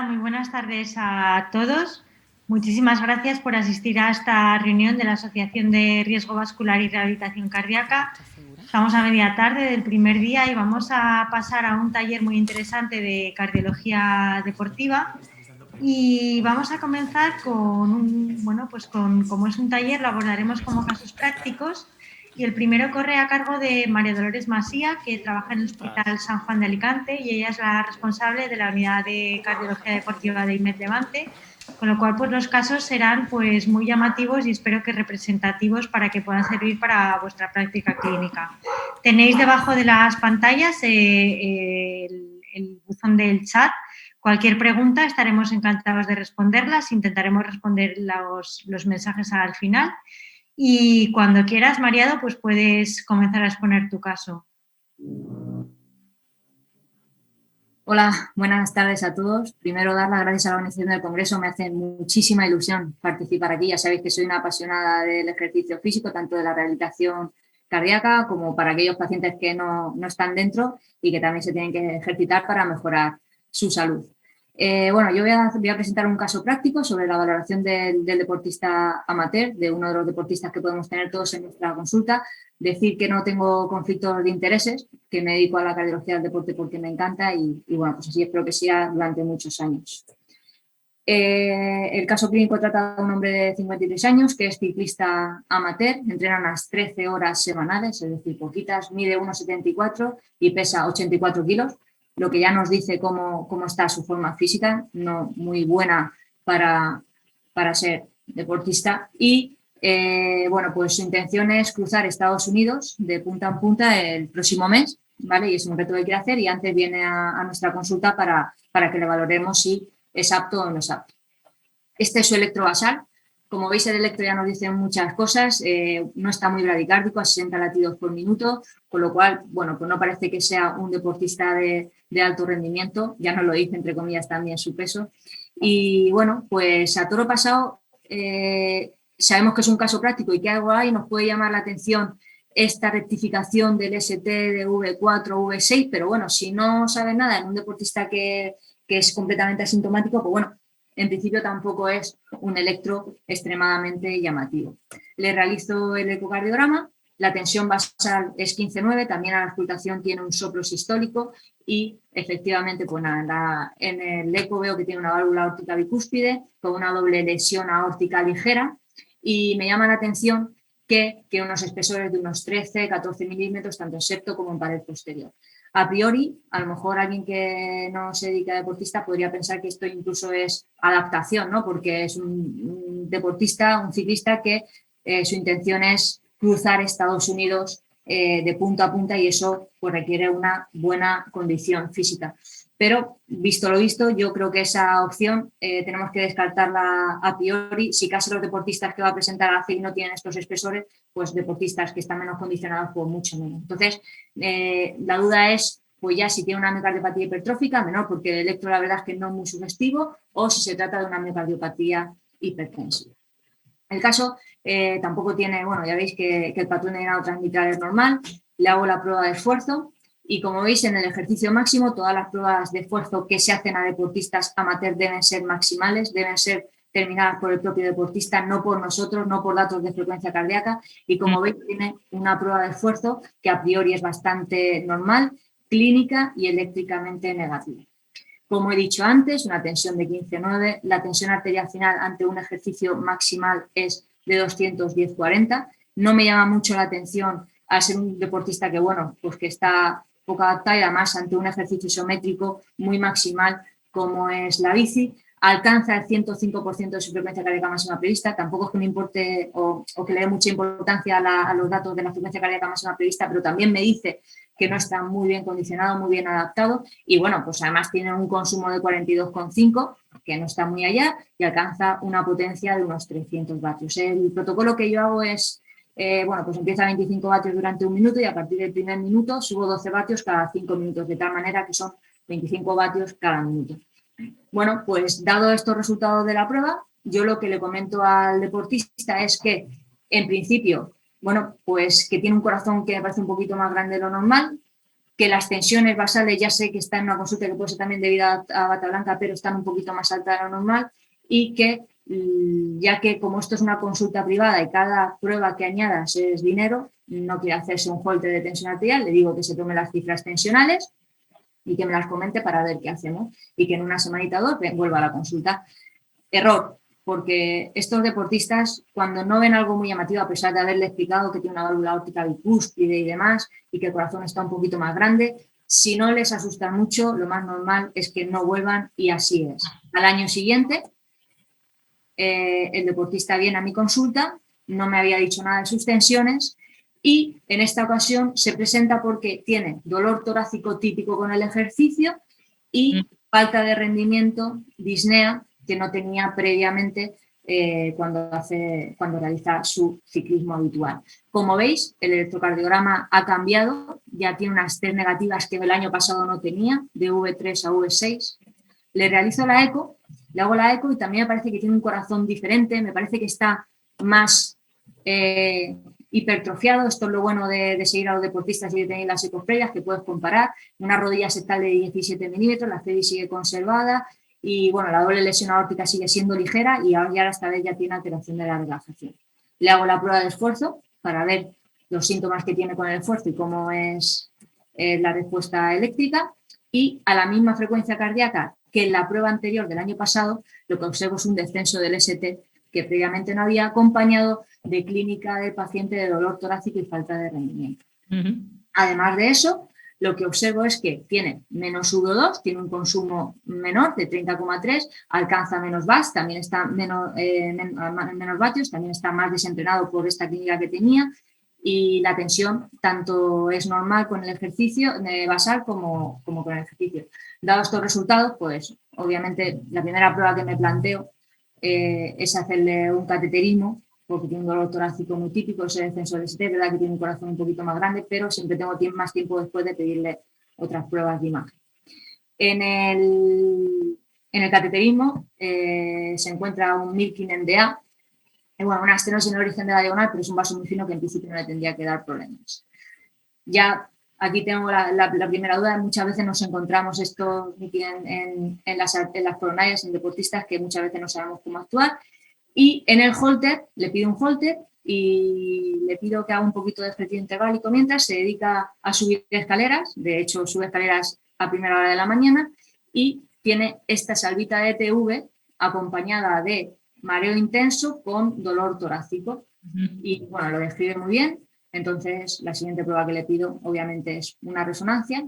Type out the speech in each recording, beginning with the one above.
Hola, muy buenas tardes a todos. Muchísimas gracias por asistir a esta reunión de la Asociación de Riesgo Vascular y Rehabilitación Cardíaca. Estamos a media tarde del primer día y vamos a pasar a un taller muy interesante de cardiología deportiva. Y vamos a comenzar como es un taller, lo abordaremos como casos prácticos. Y el primero corre a cargo de María Dolores Masía, que trabaja en el Hospital San Juan de Alicante y ella es la responsable de la unidad de cardiología deportiva de IMED Levante, con lo cual pues los casos serán pues muy llamativos y espero que representativos para que puedan servir para vuestra práctica clínica. Tenéis debajo de las pantallas el buzón del chat. Cualquier pregunta estaremos encantados de responderlas, intentaremos responder los mensajes al final. Y cuando quieras, Mariado, pues puedes comenzar a exponer tu caso. Hola, buenas tardes a todos. Primero, dar las gracias a la organización del Congreso. Me hace muchísima ilusión participar aquí. Ya sabéis que soy una apasionada del ejercicio físico, tanto de la rehabilitación cardíaca como para aquellos pacientes que no están dentro y que también se tienen que ejercitar para mejorar su salud. Bueno, yo voy a presentar un caso práctico sobre la valoración del deportista amateur, de uno de los deportistas que podemos tener todos en nuestra consulta. Decir que no tengo conflictos de intereses, que me dedico a la cardiología del deporte porque me encanta y bueno, pues así espero que siga durante muchos años. El caso clínico trata de un hombre de 53 años que es ciclista amateur, entrena unas 13 horas semanales, es decir, poquitas, mide 1,74 y pesa 84 kilos, lo que ya nos dice cómo está su forma física, no muy buena para ser deportista. Y bueno, pues su intención es cruzar Estados Unidos de punta en punta el próximo mes, ¿vale? Y es un reto que quiere hacer y antes viene a nuestra consulta para que le valoremos si es apto o no es apto. Este es su electrovasal. Como veis, el electro ya nos dice muchas cosas. No está muy bradicárdico, a 60 latidos por minuto, con lo cual, bueno, pues no parece que sea un deportista de alto rendimiento. Ya nos lo dice, entre comillas, también su peso. Y bueno, pues a toro pasado, sabemos que es un caso práctico y que algo hay, nos puede llamar la atención esta rectificación del ST de V4, V6, pero bueno, si no sabe nada en un deportista que es completamente asintomático, pues bueno, en principio tampoco es un electro extremadamente llamativo. Le realizo el ecocardiograma, la tensión basal es 15,9, también a la auscultación tiene un soplo sistólico y efectivamente pues nada, en el eco veo que tiene una válvula aórtica bicúspide con una doble lesión aórtica ligera y me llama la atención que unos espesores de unos 13, 14 milímetros, tanto en septo como en pared posterior. A priori, a lo mejor alguien que no se dedica a deportista podría pensar que esto incluso es adaptación, ¿no? Porque es un deportista, un ciclista que su intención es cruzar Estados Unidos de punta a punta y eso pues, requiere una buena condición física. Pero, visto lo visto, yo creo que esa opción tenemos que descartarla a priori. Si casi los deportistas que va a presentar a CIL no tienen estos espesores, pues deportistas que están menos condicionados, pues mucho menos. Entonces, la duda es, pues ya si tiene una miocardiopatía hipertrófica, menor, porque el electro la verdad es que no es muy sugestivo, o si se trata de una miocardiopatía hipertensiva. El caso tampoco tiene, bueno, ya veis que el patrón de llenado transmitral es normal, le hago la prueba de esfuerzo y como veis en el ejercicio máximo todas las pruebas de esfuerzo que se hacen a deportistas amateur deben ser maximales, deben ser terminadas por el propio deportista, no por nosotros, no por datos de frecuencia cardíaca y como veis tiene una prueba de esfuerzo que a priori es bastante normal, clínica y eléctricamente negativa. Como he dicho antes, una tensión de 15,9, la tensión arterial final ante un ejercicio maximal es de 210/40. No me llama mucho la atención al ser un deportista que, bueno, pues que está poco adaptado y además ante un ejercicio isométrico muy maximal como es la bici. Alcanza el 105% de su frecuencia cardíaca máxima prevista. Tampoco es que me importe o que le dé mucha importancia a los datos de la frecuencia cardíaca máxima prevista, pero también me dice que no está muy bien condicionado, muy bien adaptado y bueno, pues además tiene un consumo de 42,5 que no está muy allá y alcanza una potencia de unos 300 vatios. El protocolo que yo hago es, bueno, pues empieza a 25 vatios durante un minuto y a partir del primer minuto subo 12 vatios cada 5 minutos, de tal manera que son 25 vatios cada minuto. Bueno, pues dado estos resultados de la prueba, yo lo que le comento al deportista es que en principio bueno, pues que tiene un corazón que me parece un poquito más grande de lo normal, que las tensiones basales, ya sé que está en una consulta que puede ser también debido a bata blanca, pero están un poquito más altas de lo normal, y que ya que como esto es una consulta privada y cada prueba que añadas es dinero, no quiere hacerse un holter de tensión arterial, le digo que se tome las cifras tensionales y que me las comente para ver qué hacemos y que en una semanita o dos vuelva a la consulta. Error, porque estos deportistas, cuando no ven algo muy llamativo, a pesar de haberle explicado que tiene una válvula aórtica bicúspide y demás, y que el corazón está un poquito más grande, si no les asusta mucho, lo más normal es que no vuelvan, y así es. Al año siguiente, el deportista viene a mi consulta, no me había dicho nada de sus tensiones, y en esta ocasión se presenta porque tiene dolor torácico típico con el ejercicio y falta de rendimiento, disnea, que no tenía previamente cuando realiza su ciclismo habitual. Como veis, el electrocardiograma ha cambiado, ya tiene unas T negativas que el año pasado no tenía, de V3 a V6. Le realizo la eco, le hago la eco y también me parece que tiene un corazón diferente, me parece que está más hipertrofiado. Esto es lo bueno de seguir a los deportistas y de tener las ecos previas, que puedes comparar. Una rodilla septal de 17 milímetros, la CDI sigue conservada y bueno, la doble lesión aórtica sigue siendo ligera y ahora esta vez ya tiene alteración de la relajación. Le hago la prueba de esfuerzo para ver los síntomas que tiene con el esfuerzo y cómo es la respuesta eléctrica, y a la misma frecuencia cardíaca que en la prueba anterior del año pasado, lo que observo es un descenso del ST que previamente no había, acompañado de clínica del paciente de dolor torácico y falta de rendimiento. Además de eso, lo que observo es que tiene menos VO2, tiene un consumo menor de 30,3, alcanza menos VAS, también está menos vatios, también está más desentrenado por esta clínica que tenía, y la tensión tanto es normal con el ejercicio basal como con el ejercicio. Dados estos resultados, pues obviamente la primera prueba que me planteo es hacerle un cateterismo, porque tiene un dolor torácico muy típico, ese descenso del ST, es verdad que tiene un corazón un poquito más grande, pero siempre tengo más tiempo después de pedirle otras pruebas de imagen. En el cateterismo se encuentra un Milking NDA, bueno, una estenosis en el origen de la diagonal, pero es un vaso muy fino que en principio no le tendría que dar problemas. Ya aquí tengo la primera duda. Muchas veces nos encontramos esto en las coronarias, en deportistas, que muchas veces no sabemos cómo actuar. Y en el holter, le pido un holter y le pido que haga un poquito de ejercicio interválico mientras se dedica a subir escaleras. De hecho, sube escaleras a primera hora de la mañana y tiene esta salvita de ETV acompañada de mareo intenso con dolor torácico. Y bueno, lo describe muy bien. Entonces, la siguiente prueba que le pido, obviamente, es una resonancia.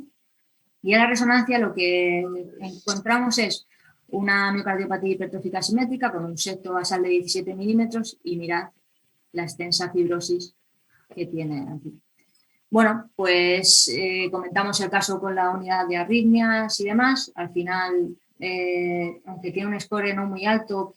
Y en la resonancia lo que encontramos es una miocardiopatía hipertrófica asimétrica con un septo basal de 17 milímetros y mirad la extensa fibrosis que tiene aquí. Bueno, pues comentamos el caso con la unidad de arritmias y demás. Al final, aunque tiene un score no muy alto,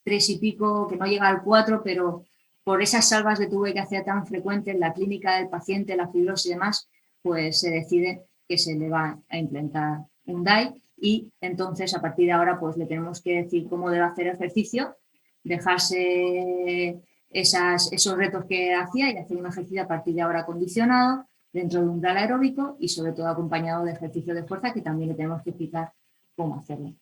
3 y pico, que no llega al 4, pero por esas salvas de tuve que hacía tan frecuentes, la clínica del paciente, la fibrosis y demás, pues se decide que se le va a implantar un DAI, y entonces a partir de ahora pues le tenemos que decir cómo debe hacer ejercicio, dejarse esos retos que hacía y hacer un ejercicio a partir de ahora acondicionado dentro de un umbral aeróbico y sobre todo acompañado de ejercicio de fuerza, que también le tenemos que explicar cómo hacerlo.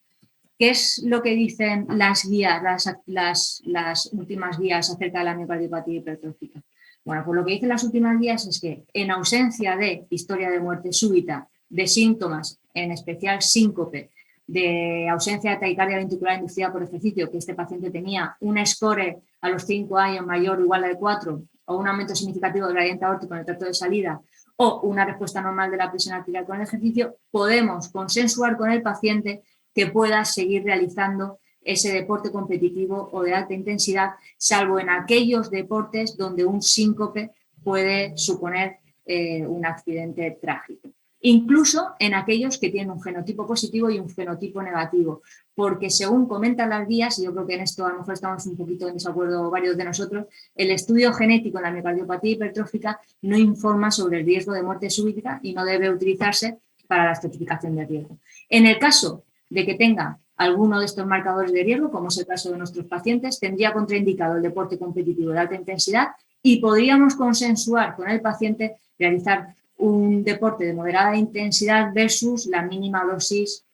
¿Qué es lo que dicen las guías, las últimas guías acerca de la miocardiopatía hipertrófica? Bueno, pues lo que dicen las últimas guías es que en ausencia de historia de muerte súbita, de síntomas, en especial síncope, de ausencia de taquicardia ventricular inducida por ejercicio, que este paciente tenía un score a los 5 años mayor o igual al 4, o un aumento significativo del gradiente aórtico en el tracto de salida, o una respuesta normal de la presión arterial con el ejercicio, podemos consensuar con el paciente que pueda seguir realizando ese deporte competitivo o de alta intensidad, salvo en aquellos deportes donde un síncope puede suponer un accidente trágico. Incluso en aquellos que tienen un fenotipo positivo y un fenotipo negativo, porque según comentan las guías, y yo creo que en esto a lo mejor estamos un poquito en desacuerdo varios de nosotros, el estudio genético en la miocardiopatía hipertrófica no informa sobre el riesgo de muerte súbita y no debe utilizarse para la estratificación de riesgo. En el caso de que tenga alguno de estos marcadores de riesgo, como es el caso de nuestros pacientes, tendría contraindicado el deporte competitivo de alta intensidad y podríamos consensuar con el paciente realizar un deporte de moderada intensidad versus la mínima dosis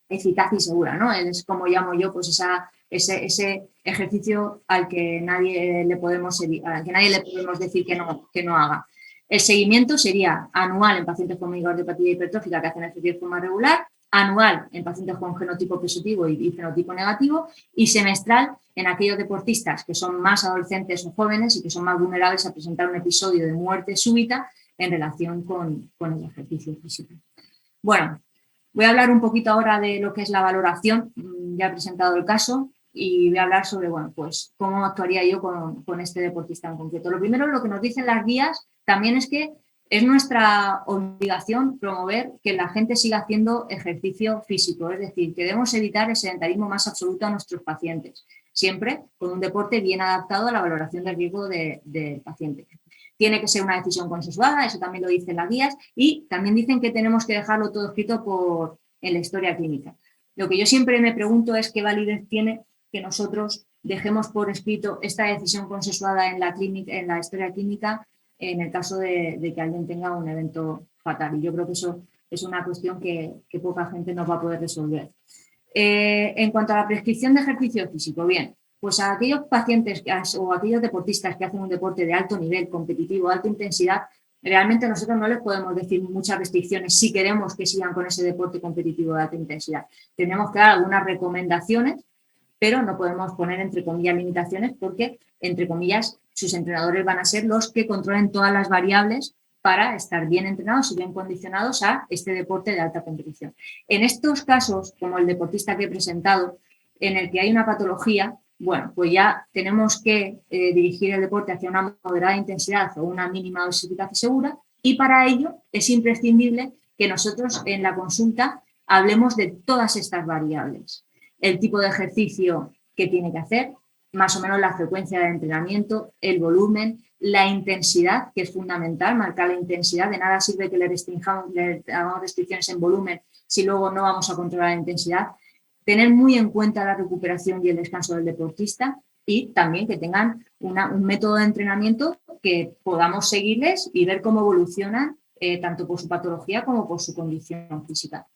eficaz y segura, ¿no? Es como llamo yo, pues ese ejercicio al que nadie le podemos decir que no haga. El seguimiento sería anual en pacientes con microcardiopatía hipertrófica que hacen ejercicio de forma regular, anual en pacientes con genotipo positivo y fenotipo negativo, y semestral en aquellos deportistas que son más adolescentes o jóvenes y que son más vulnerables a presentar un episodio de muerte súbita en relación con el ejercicio físico. Bueno, voy a hablar un poquito ahora de lo que es la valoración. Ya he presentado el caso y voy a hablar sobre, bueno, pues cómo actuaría yo con este deportista en concreto. Lo primero, lo que nos dicen las guías también es que es nuestra obligación promover que la gente siga haciendo ejercicio físico, es decir, que debemos evitar el sedentarismo más absoluto a nuestros pacientes, siempre con un deporte bien adaptado a la valoración del riesgo del paciente. Tiene que ser una decisión consensuada, eso también lo dicen las guías, y también dicen que tenemos que dejarlo todo escrito en la historia clínica. Lo que yo siempre me pregunto es qué validez tiene que nosotros dejemos por escrito esta decisión consensuada en la historia clínica en el caso de que alguien tenga un evento fatal. Y yo creo que eso es una cuestión que poca gente nos va a poder resolver. En cuanto a la prescripción de ejercicio físico, bien, pues a aquellos pacientes o aquellos deportistas que hacen un deporte de alto nivel, competitivo, alta intensidad, realmente nosotros no les podemos decir muchas restricciones si queremos que sigan con ese deporte competitivo de alta intensidad. Tenemos que dar algunas recomendaciones, pero no podemos poner entre comillas limitaciones porque, entre comillas, sus entrenadores van a ser los que controlen todas las variables para estar bien entrenados y bien condicionados a este deporte de alta competición. En estos casos, como el deportista que he presentado, en el que hay una patología, bueno, pues ya tenemos que dirigir el deporte hacia una moderada intensidad o una mínima dosis eficaz y segura, y para ello es imprescindible que nosotros en la consulta hablemos de todas estas variables. El tipo de ejercicio que tiene que hacer, más o menos la frecuencia de entrenamiento, el volumen, la intensidad, que es fundamental, marcar la intensidad. De nada sirve que le hagamos restricciones en volumen si luego no vamos a controlar la intensidad. Tener muy en cuenta la recuperación y el descanso del deportista y también que tengan un método de entrenamiento que podamos seguirles y ver cómo evolucionan tanto por su patología como por su condición física.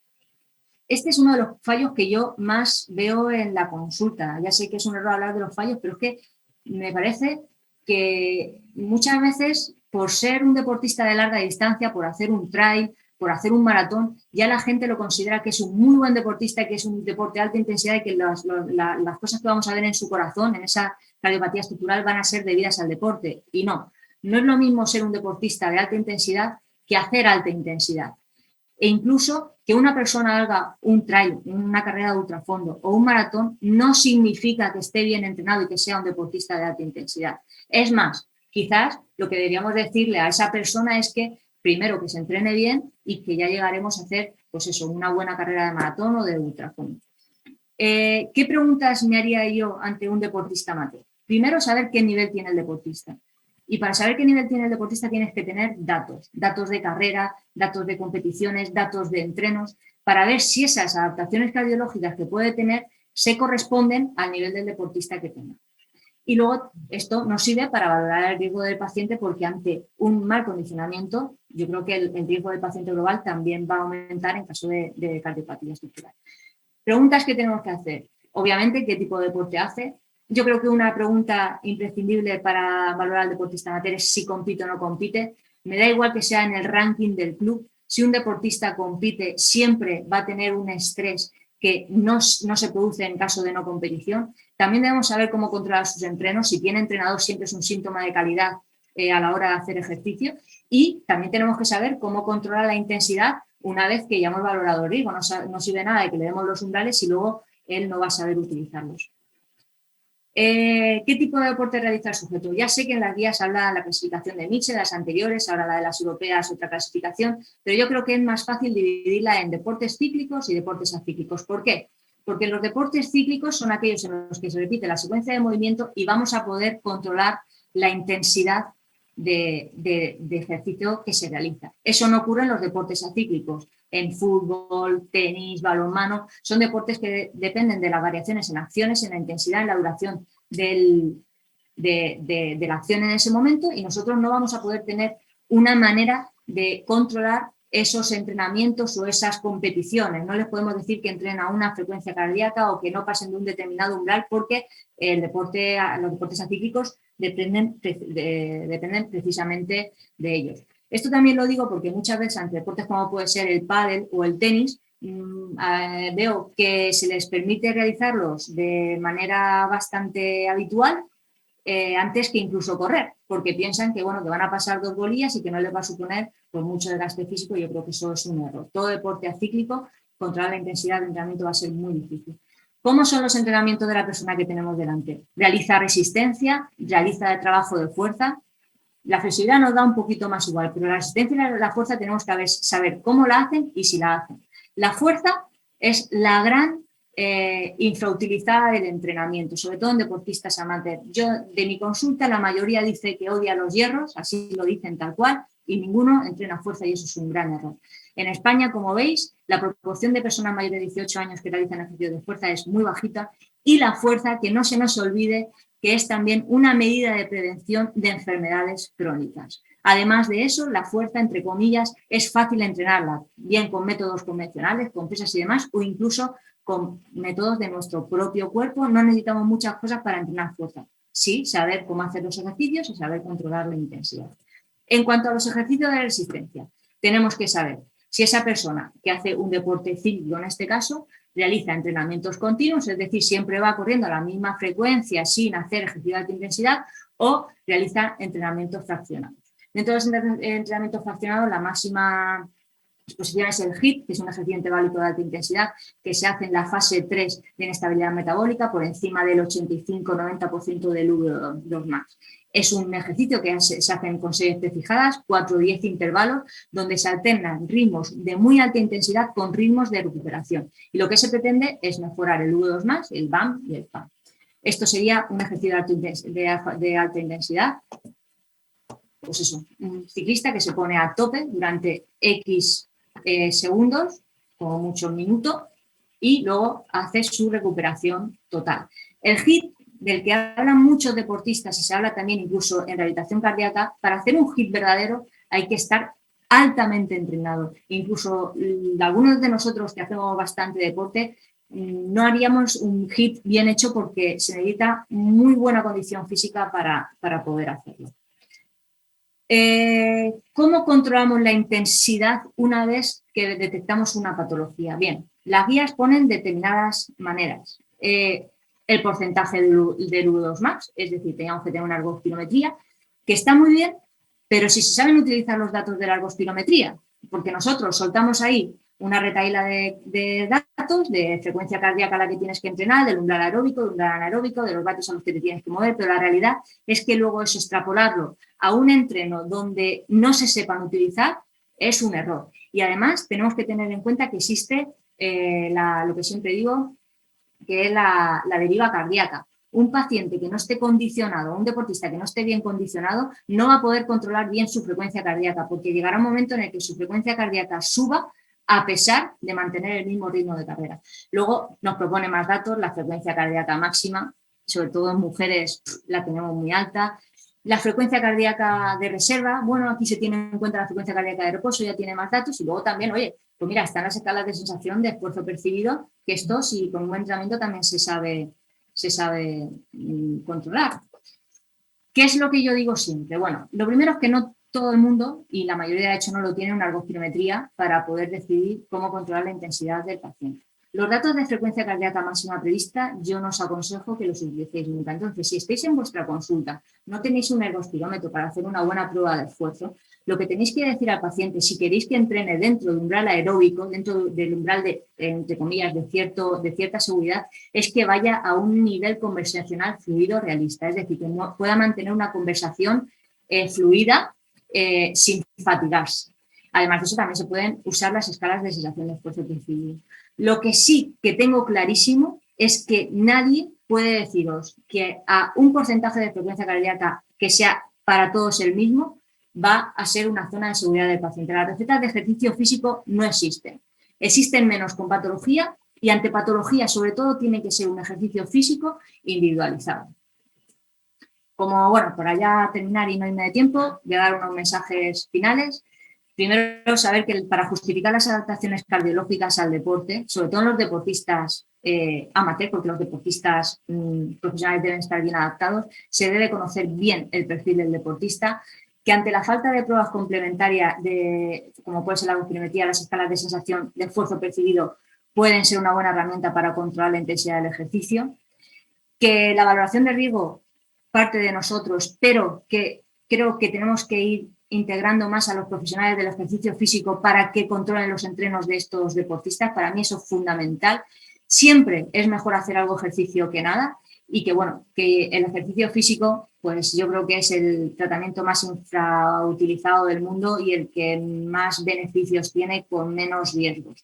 Este es uno de los fallos que yo más veo en la consulta. Ya sé que es un error hablar de los fallos, pero es que me parece que muchas veces, por ser un deportista de larga distancia, por hacer un trail, por hacer un maratón, ya la gente lo considera que es un muy buen deportista, que es un deporte de alta intensidad y que las cosas que vamos a ver en su corazón, en esa cardiopatía estructural, van a ser debidas al deporte. Y no es lo mismo ser un deportista de alta intensidad que hacer alta intensidad. E incluso que una persona haga un trail, una carrera de ultrafondo o un maratón no significa que esté bien entrenado y que sea un deportista de alta intensidad. Es más, quizás lo que deberíamos decirle a esa persona es que primero que se entrene bien y que ya llegaremos a hacer, pues eso, una buena carrera de maratón o de ultrafondo. ¿Qué preguntas me haría yo ante un deportista amateur? Primero, saber qué nivel tiene el deportista. Y para saber qué nivel tiene el deportista tienes que tener datos de carrera, datos de competiciones, datos de entrenos, para ver si esas adaptaciones cardiológicas que puede tener se corresponden al nivel del deportista que tenga. Y luego esto nos sirve para valorar el riesgo del paciente porque ante un mal condicionamiento, yo creo que el riesgo del paciente global también va a aumentar en caso de cardiopatía estructural. Preguntas que tenemos que hacer. Obviamente, ¿qué tipo de deporte hace? Yo creo que una pregunta imprescindible para valorar al deportista amateur es si compite o no compite. Me da igual que sea en el ranking del club. Si un deportista compite, siempre va a tener un estrés que no se produce en caso de no competición. También debemos saber cómo controlar sus entrenos. Si tiene entrenador, siempre es un síntoma de calidad a la hora de hacer ejercicio. Y también tenemos que saber cómo controlar la intensidad una vez que ya hemos valorado el riesgo. No sirve nada de que le demos los umbrales si luego él no va a saber utilizarlos. ¿Qué tipo de deporte realiza el sujeto? Ya sé que en las guías habla la clasificación de Mitchell, las anteriores, ahora la de las europeas, otra clasificación, pero yo creo que es más fácil dividirla en deportes cíclicos y deportes acíclicos. ¿Por qué? Porque los deportes cíclicos son aquellos en los que se repite la secuencia de movimiento y vamos a poder controlar la intensidad de ejercicio que se realiza. Eso no ocurre en los deportes acíclicos. En fútbol, tenis, balonmano, son deportes que dependen de las variaciones en acciones, en la intensidad, en la duración de la acción en ese momento y nosotros no vamos a poder tener una manera de controlar esos entrenamientos o esas competiciones. No les podemos decir que entrenen a una frecuencia cardíaca o que no pasen de un determinado umbral, porque los deportes acíclicos dependen precisamente de ellos. Esto también lo digo porque muchas veces ante deportes como puede ser el pádel o el tenis, veo que se les permite realizarlos de manera bastante habitual, antes que incluso correr, porque piensan que, bueno, que van a pasar 2 bolillas y que no les va a suponer pues, mucho desgaste físico. Yo creo que eso es un error. Todo deporte acíclico, controlar la intensidad de entrenamiento va a ser muy difícil. ¿Cómo son los entrenamientos de la persona que tenemos delante? Realiza resistencia, realiza el trabajo de fuerza. La flexibilidad nos da un poquito más igual, pero la resistencia y la fuerza tenemos que saber cómo la hacen y si la hacen. La fuerza es la gran infrautilizada del entrenamiento, sobre todo en deportistas amateurs. Yo, de mi consulta, la mayoría dice que odia los hierros, así lo dicen tal cual, y ninguno entrena fuerza, y eso es un gran error. En España, como veis, la proporción de personas mayores de 18 años que realizan ejercicio de fuerza es muy bajita, y la fuerza, que no se nos olvide, que es también una medida de prevención de enfermedades crónicas. Además de eso, la fuerza, entre comillas, es fácil entrenarla, bien con métodos convencionales, con pesas y demás, o incluso con métodos de nuestro propio cuerpo. No necesitamos muchas cosas para entrenar fuerza. Sí, saber cómo hacer los ejercicios y saber controlar la intensidad. En cuanto a los ejercicios de resistencia, tenemos que saber si esa persona que hace un deporte cíclico, en este caso, realiza entrenamientos continuos, es decir, siempre va corriendo a la misma frecuencia sin hacer ejercicio de alta intensidad, o realiza entrenamientos fraccionados. Dentro de los entrenamientos fraccionados, la máxima exposición es el HIIT, que es un ejercicio interválico de alta intensidad que se hace en la fase 3 de inestabilidad metabólica, por encima del 85-90% del V2 max. Es un ejercicio que se hace con series prefijadas, 4 o 10 intervalos, donde se alternan ritmos de muy alta intensidad con ritmos de recuperación. Y lo que se pretende es mejorar el V2 max, el BAM y el PAM. Esto sería un ejercicio de alta intensidad. Pues eso, un ciclista que se pone a tope durante X segundos, como mucho un minuto, y luego hace su recuperación total. El HIIT, del que hablan muchos deportistas y se habla también incluso en rehabilitación cardíaca, para hacer un HIIT verdadero hay que estar altamente entrenado. Incluso algunos de nosotros que hacemos bastante deporte no haríamos un HIIT bien hecho, porque se necesita muy buena condición física para poder hacerlo. ¿Cómo controlamos la intensidad una vez que detectamos una patología? Bien, las guías ponen determinadas maneras. El porcentaje del V2 max, es decir, teníamos que tener una ergospirometría, que está muy bien, pero si se saben utilizar los datos de la ergospirometría, porque nosotros soltamos ahí una retahíla de datos, de frecuencia cardíaca a la que tienes que entrenar, del umbral aeróbico, del umbral anaeróbico, de los vatios a los que te tienes que mover, pero la realidad es que luego eso, extrapolarlo a un entreno donde no se sepan utilizar, es un error. Y además tenemos que tener en cuenta que existe lo que siempre digo, que es la deriva cardíaca. Un paciente que no esté condicionado, un deportista que no esté bien condicionado, no va a poder controlar bien su frecuencia cardíaca, porque llegará un momento en el que su frecuencia cardíaca suba a pesar de mantener el mismo ritmo de carrera. Luego nos propone más datos, la frecuencia cardíaca máxima, sobre todo en mujeres la tenemos muy alta. La frecuencia cardíaca de reserva, bueno, aquí se tiene en cuenta la frecuencia cardíaca de reposo, ya tiene más datos. Y luego también, oye, pues mira, están las escalas de sensación de esfuerzo percibido, que esto, si con un buen entrenamiento, también se sabe controlar. ¿Qué es lo que yo digo siempre? Bueno, lo primero es que no todo el mundo, y la mayoría de hecho no lo tiene, una ergospirometría para poder decidir cómo controlar la intensidad del paciente. Los datos de frecuencia cardíaca máxima prevista yo no os aconsejo que los utilicéis nunca. Entonces, si estáis en vuestra consulta, no tenéis un ergospirómetro para hacer una buena prueba de esfuerzo, lo que tenéis que decir al paciente, si queréis que entrene dentro del umbral aeróbico, dentro del umbral de, entre comillas, de cierta seguridad, es que vaya a un nivel conversacional fluido realista, es decir, que no pueda mantener una conversación fluida sin fatigarse. Además de eso, también se pueden usar las escalas de sensación de esfuerzo percibido. Lo que sí que tengo clarísimo es que nadie puede deciros que a un porcentaje de frecuencia cardíaca que sea para todos el mismo va a ser una zona de seguridad del paciente. Las recetas de ejercicio físico no existen. Existen menos con patología, y ante patología sobre todo tiene que ser un ejercicio físico individualizado. Como, bueno, para ya terminar y no irme de tiempo, voy a dar unos mensajes finales. Primero, saber que para justificar las adaptaciones cardiológicas al deporte, sobre todo en los deportistas amateur, porque los deportistas profesionales deben estar bien adaptados, se debe conocer bien el perfil del deportista, que ante la falta de pruebas complementarias, como puede ser la oximetría, las escalas de sensación de esfuerzo percibido, pueden ser una buena herramienta para controlar la intensidad del ejercicio, que la valoración de riesgo parte de nosotros, pero que creo que tenemos que ir integrando más a los profesionales del ejercicio físico para que controlen los entrenos de estos deportistas. Para mí eso es fundamental. Siempre es mejor hacer algo ejercicio que nada y que, bueno, que el ejercicio físico, pues yo creo que es el tratamiento más infrautilizado del mundo y el que más beneficios tiene con menos riesgos.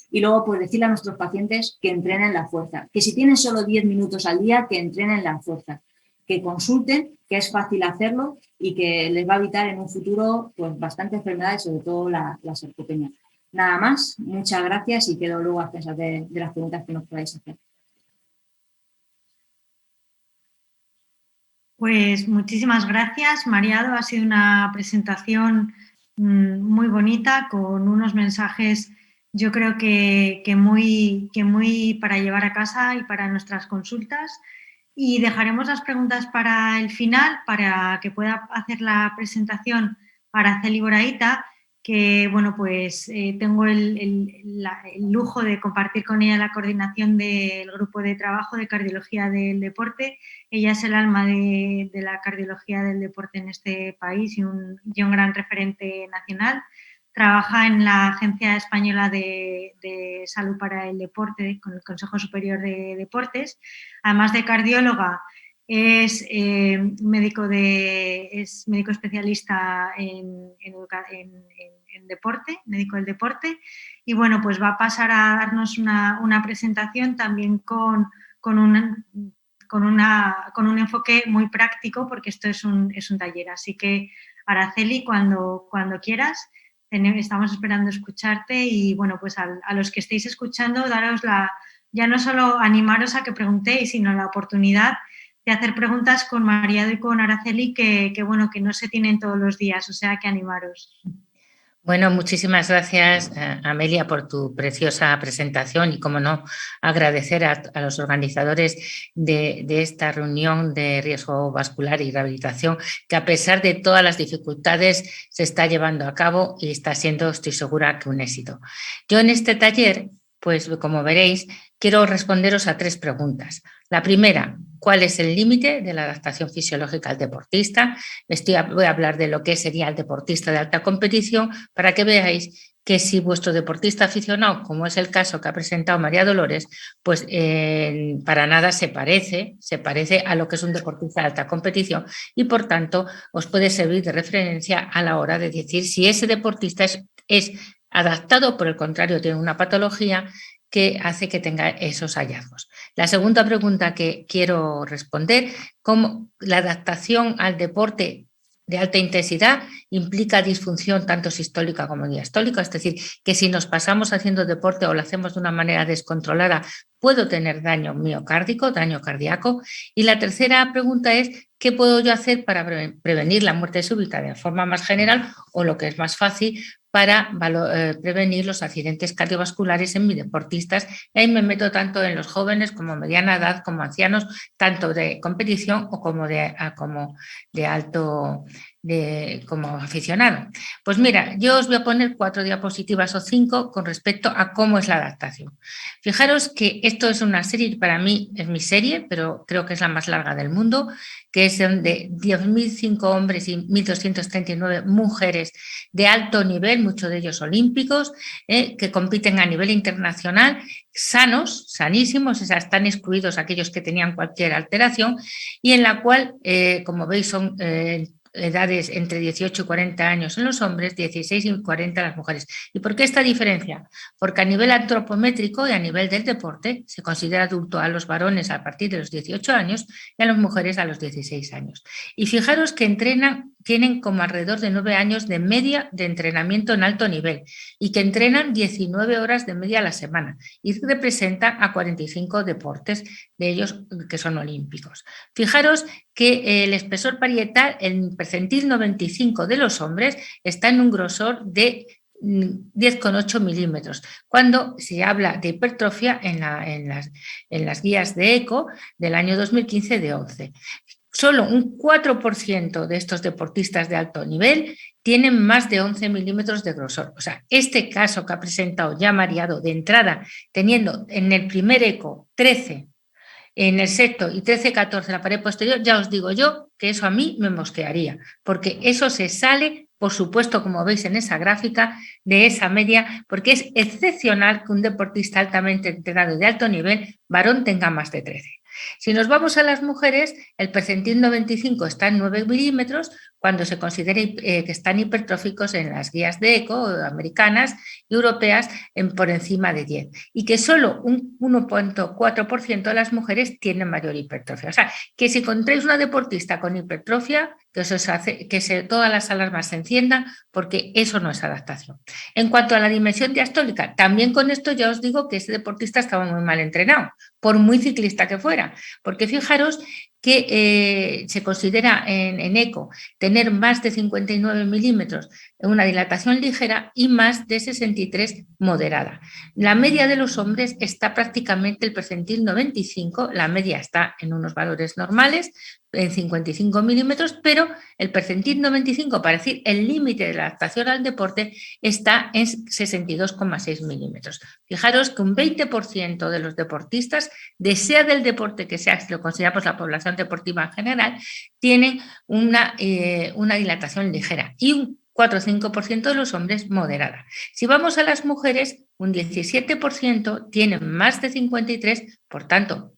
Y luego, pues decirle a nuestros pacientes que entrenen la fuerza, que si tienen solo 10 minutos al día, que entrenen la fuerza, que consulten, que es fácil hacerlo y que les va a evitar en un futuro pues bastantes enfermedades, sobre todo la sarcopenia. Nada más, muchas gracias y quedo luego a expensas de las preguntas que nos podáis hacer. Pues muchísimas gracias, Mariado. Ha sido una presentación muy bonita con unos mensajes, yo creo que muy para llevar a casa y para nuestras consultas. Y dejaremos las preguntas para el final, para que pueda hacer la presentación Araceli Boraita, que bueno, pues tengo el lujo de compartir con ella la coordinación del grupo de trabajo de cardiología del deporte. Ella es el alma de la cardiología del deporte en este país y un gran referente nacional. Trabaja en la Agencia Española de Salud para el Deporte, con el Consejo Superior de Deportes. Además de cardióloga, es médico especialista en deporte, médico del deporte. Y bueno, pues va a pasar a darnos una presentación también con un enfoque muy práctico, porque esto es un taller. Así que, Araceli, cuando quieras, estamos esperando escucharte y, bueno, pues a los que estéis escuchando, daros ya no solo animaros a que preguntéis, sino la oportunidad de hacer preguntas con Mariado y con Araceli que bueno, que no se tienen todos los días, o sea que animaros. Bueno, muchísimas gracias, Amelia, por tu preciosa presentación y, como no, agradecer a los organizadores de esta reunión de riesgo vascular y rehabilitación, que a pesar de todas las dificultades se está llevando a cabo y está siendo, estoy segura, que un éxito. Yo en este taller, pues como veréis, quiero responderos a 3 preguntas. La primera, ¿cuál es el límite de la adaptación fisiológica al deportista? Voy a hablar de lo que sería el deportista de alta competición para que veáis que si vuestro deportista aficionado, como es el caso que ha presentado María Dolores, pues para nada se parece a lo que es un deportista de alta competición y, por tanto, os puede servir de referencia a la hora de decir si ese deportista es adaptado o, por el contrario, tiene una patología que hace que tenga esos hallazgos. La segunda pregunta que quiero responder, ¿cómo la adaptación al deporte de alta intensidad implica disfunción tanto sistólica como diastólica? Es decir, que si nos pasamos haciendo deporte o lo hacemos de una manera descontrolada, puedo tener daño miocárdico, daño cardíaco. Y la tercera pregunta es, ¿qué puedo yo hacer para prevenir la muerte súbita de forma más general o, lo que es más fácil, para prevenir los accidentes cardiovasculares en mis deportistas? Y ahí me meto tanto en los jóvenes como mediana edad, como ancianos, tanto de competición o como de alto, como aficionado. Pues mira, yo os voy a poner 4 diapositivas o 5 con respecto a cómo es la adaptación. Fijaros que esto es una serie, para mí es mi serie, pero creo que es la más larga del mundo, que es de 10.005 hombres y 1.239 mujeres de alto nivel, muchos de ellos olímpicos, que compiten a nivel internacional, sanos, sanísimos, o sea, están excluidos aquellos que tenían cualquier alteración, y en la cual, como veis, son edades entre 18 y 40 años en los hombres, 16 y 40 en las mujeres. ¿Y por qué esta diferencia? Porque a nivel antropométrico y a nivel del deporte se considera adulto a los varones a partir de los 18 años y a las mujeres a los 16 años. Y fijaros que entrenan tienen como alrededor de 9 años de media de entrenamiento en alto nivel y que entrenan 19 horas de media a la semana y representan a 45 deportes de ellos que son olímpicos. Fijaros que el espesor parietal, el percentil 95 de los hombres, está en un grosor de 10,8 milímetros. Cuando se habla de hipertrofia en las guías de ECO del año 2015 de 11. Solo un 4% de estos deportistas de alto nivel tienen más de 11 milímetros de grosor. O sea, este caso que ha presentado ya Mariado de entrada, teniendo en el primer ECO 13, en el sexto y 13-14 la pared posterior, ya os digo yo que eso a mí me mosquearía, porque eso se sale, por supuesto, como veis en esa gráfica, de esa media, porque es excepcional que un deportista altamente entrenado de alto nivel, varón, tenga más de 13. Si nos vamos a las mujeres, el percentil 95 está en 9 milímetros cuando se considere que están hipertróficos en las guías de ECO americanas y europeas por encima de 10 y que solo un 1,4% de las mujeres tienen mayor hipertrofia. O sea, que si encontráis una deportista con hipertrofia, que todas las alarmas se enciendan porque eso no es adaptación. En cuanto a la dimensión diastólica, también con esto ya os digo que ese deportista estaba muy mal entrenado, por muy ciclista que fuera, porque fijaros que se considera en ECO tener más de 59 milímetros, una dilatación ligera y más de 63 moderada. La media de los hombres está prácticamente el percentil 95, la media está en unos valores normales, en 55 milímetros, pero el percentil 95, para decir el límite de la adaptación al deporte, está en 62,6 milímetros. Fijaros que un 20% de los deportistas, sea del deporte que sea, si lo consideramos la población deportiva en general, tienen una dilatación ligera y un 4 o 5% de los hombres moderada. Si vamos a las mujeres, un 17% tienen más de 53, por tanto,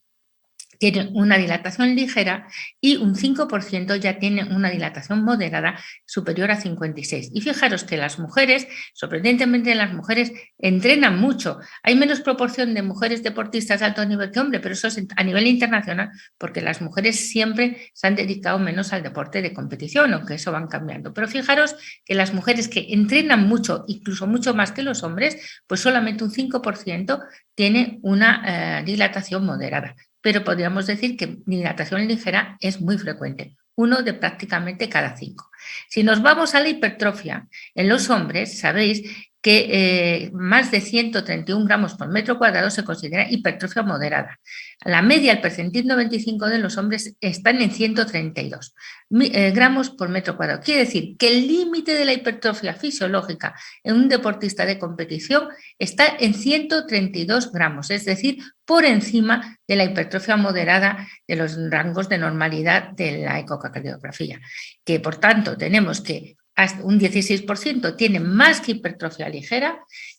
tienen una dilatación ligera y un 5% ya tienen una dilatación moderada superior a 56. Y fijaros que las mujeres, sorprendentemente las mujeres, entrenan mucho. Hay menos proporción de mujeres deportistas de alto nivel que hombres, pero eso es a nivel internacional porque las mujeres siempre se han dedicado menos al deporte de competición, aunque eso van cambiando. Pero fijaros que las mujeres que entrenan mucho, incluso mucho más que los hombres, pues solamente un 5% tienen una dilatación moderada. Pero podríamos decir que dilatación ligera es muy frecuente, 1 de prácticamente cada 5. Si nos vamos a la hipertrofia, en los hombres sabéis que más de 131 gramos por metro cuadrado se considera hipertrofia moderada. La media, el percentil 95 de los hombres están en 132 gramos por metro cuadrado. Quiere decir que el límite de la hipertrofia fisiológica en un deportista de competición está en 132 gramos, es decir, por encima de la hipertrofia moderada de los rangos de normalidad de la ecocardiografía, que por tanto tenemos que hasta un 16% tiene más que hipertrofia ligera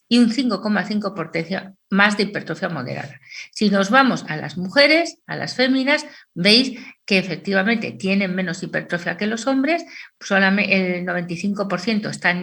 y un 5,5% más de hipertrofia moderada. Si nos vamos a las mujeres, a las féminas, veis que efectivamente tienen menos hipertrofia que los hombres, solamente el 95% están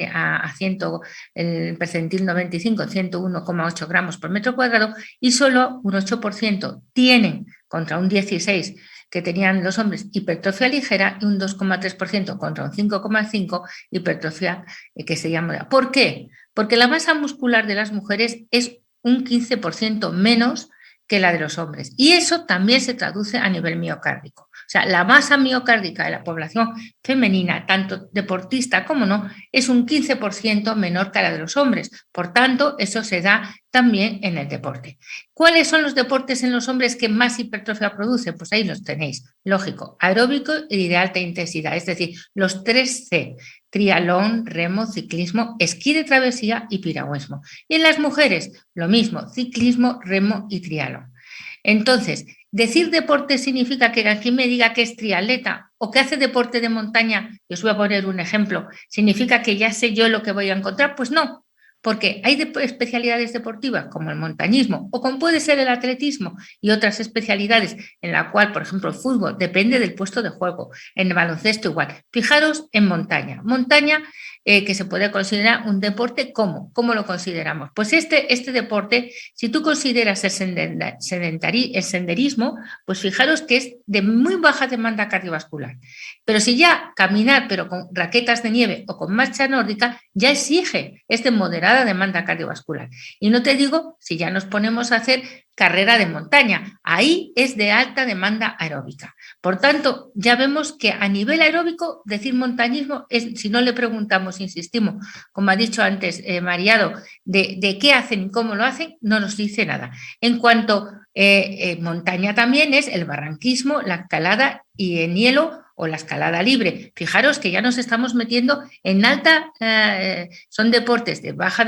el percentil 95, 101,8 gramos por metro cuadrado y solo un 8% tienen contra un 16% que tenían los hombres hipertrofia ligera y un 2,3% contra un 5,5% hipertrofia que se llama. ¿Por qué? Porque la masa muscular de las mujeres es un 15% menos que la de los hombres. Y eso también se traduce a nivel miocárdico. O sea, la masa miocárdica de la población femenina, tanto deportista como no, es un 15% menor que la de los hombres. Por tanto, eso se da también en el deporte. ¿Cuáles son los deportes en los hombres que más hipertrofia producen? Pues ahí los tenéis, lógico, aeróbico y de alta intensidad, es decir, los 3C, triatlón, remo, ciclismo, esquí de travesía y piragüismo. Y en las mujeres, lo mismo, ciclismo, remo y triatlón. Entonces, decir deporte significa que aquí me diga que es triatleta o que hace deporte de montaña, y os voy a poner un ejemplo, significa que ya sé yo lo que voy a encontrar. Pues no, porque hay especialidades deportivas como el montañismo o como puede ser el atletismo y otras especialidades en la cual, por ejemplo, el fútbol depende del puesto de juego, en el baloncesto igual. Fijaros en montaña. Montaña que se puede considerar un deporte. ¿Cómo lo consideramos? Pues este deporte, si tú consideras el senderismo, pues fijaros que es de muy baja demanda cardiovascular. Pero si ya caminar, pero con raquetas de nieve o con marcha nórdica, ya exige, es de moderada demanda cardiovascular. Y no te digo si ya nos ponemos a hacer carrera de montaña, ahí es de alta demanda aeróbica. Por tanto, ya vemos que a nivel aeróbico, decir montañismo, si no le preguntamos, insistimos, como ha dicho antes Mariado, de qué hacen y cómo lo hacen, no nos dice nada. En cuanto montaña también es el barranquismo, la escalada y en hielo o la escalada libre. Fijaros que ya nos estamos metiendo en alta, son deportes de baja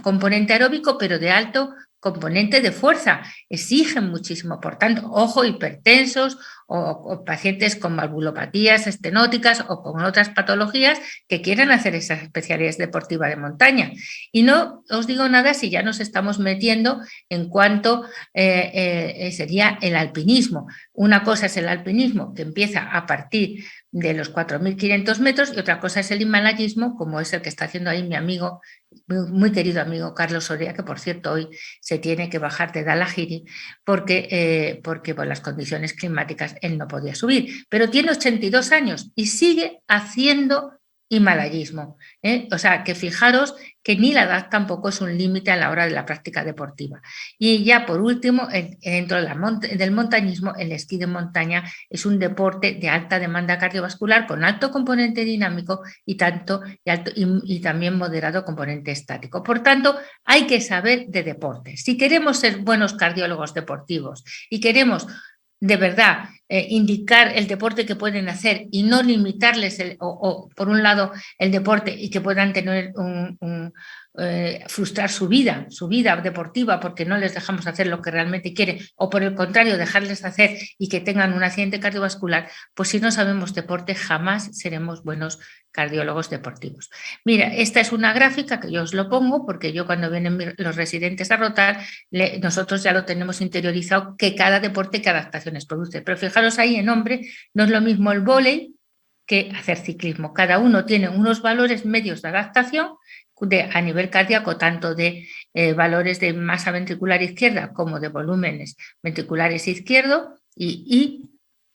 componente aeróbico, pero de alto componente de fuerza, exigen muchísimo. Por tanto, ojo, hipertensos o pacientes con valvulopatías estenóticas o con otras patologías que quieran hacer esas especialidades deportivas de montaña. Y no os digo nada si ya nos estamos metiendo en cuanto sería el alpinismo. Una cosa es el alpinismo, que empieza a partir de los 4.500 metros, y otra cosa es el himalayismo, como es el que está haciendo ahí mi amigo, muy querido amigo Carlos Soria, que por cierto hoy se tiene que bajar de Dalahiri porque por las condiciones climáticas él no podía subir, pero tiene 82 años y sigue haciendo himalayismo. O sea, que fijaros que ni la edad tampoco es un límite a la hora de la práctica deportiva. Y ya por último, dentro del montañismo, el esquí de montaña es un deporte de alta demanda cardiovascular con alto componente dinámico y también moderado componente estático. Por tanto, hay que saber de deportes. Si queremos ser buenos cardiólogos deportivos y queremos de verdad indicar el deporte que pueden hacer y no limitarles por un lado el deporte y que puedan tener frustrar su vida deportiva porque no les dejamos hacer lo que realmente quieren, o por el contrario dejarles hacer y que tengan un accidente cardiovascular, pues si no sabemos deporte jamás seremos buenos cardiólogos deportivos. Mira, esta es una gráfica que yo os lo pongo porque yo cuando vienen los residentes a rotar, nosotros ya lo tenemos interiorizado que cada deporte qué adaptaciones produce. Pero fijaros ahí en hombre, no es lo mismo el vóley que hacer ciclismo. Cada uno tiene unos valores medios de adaptación a nivel cardíaco, tanto de valores de masa ventricular izquierda como de volúmenes ventriculares izquierdo y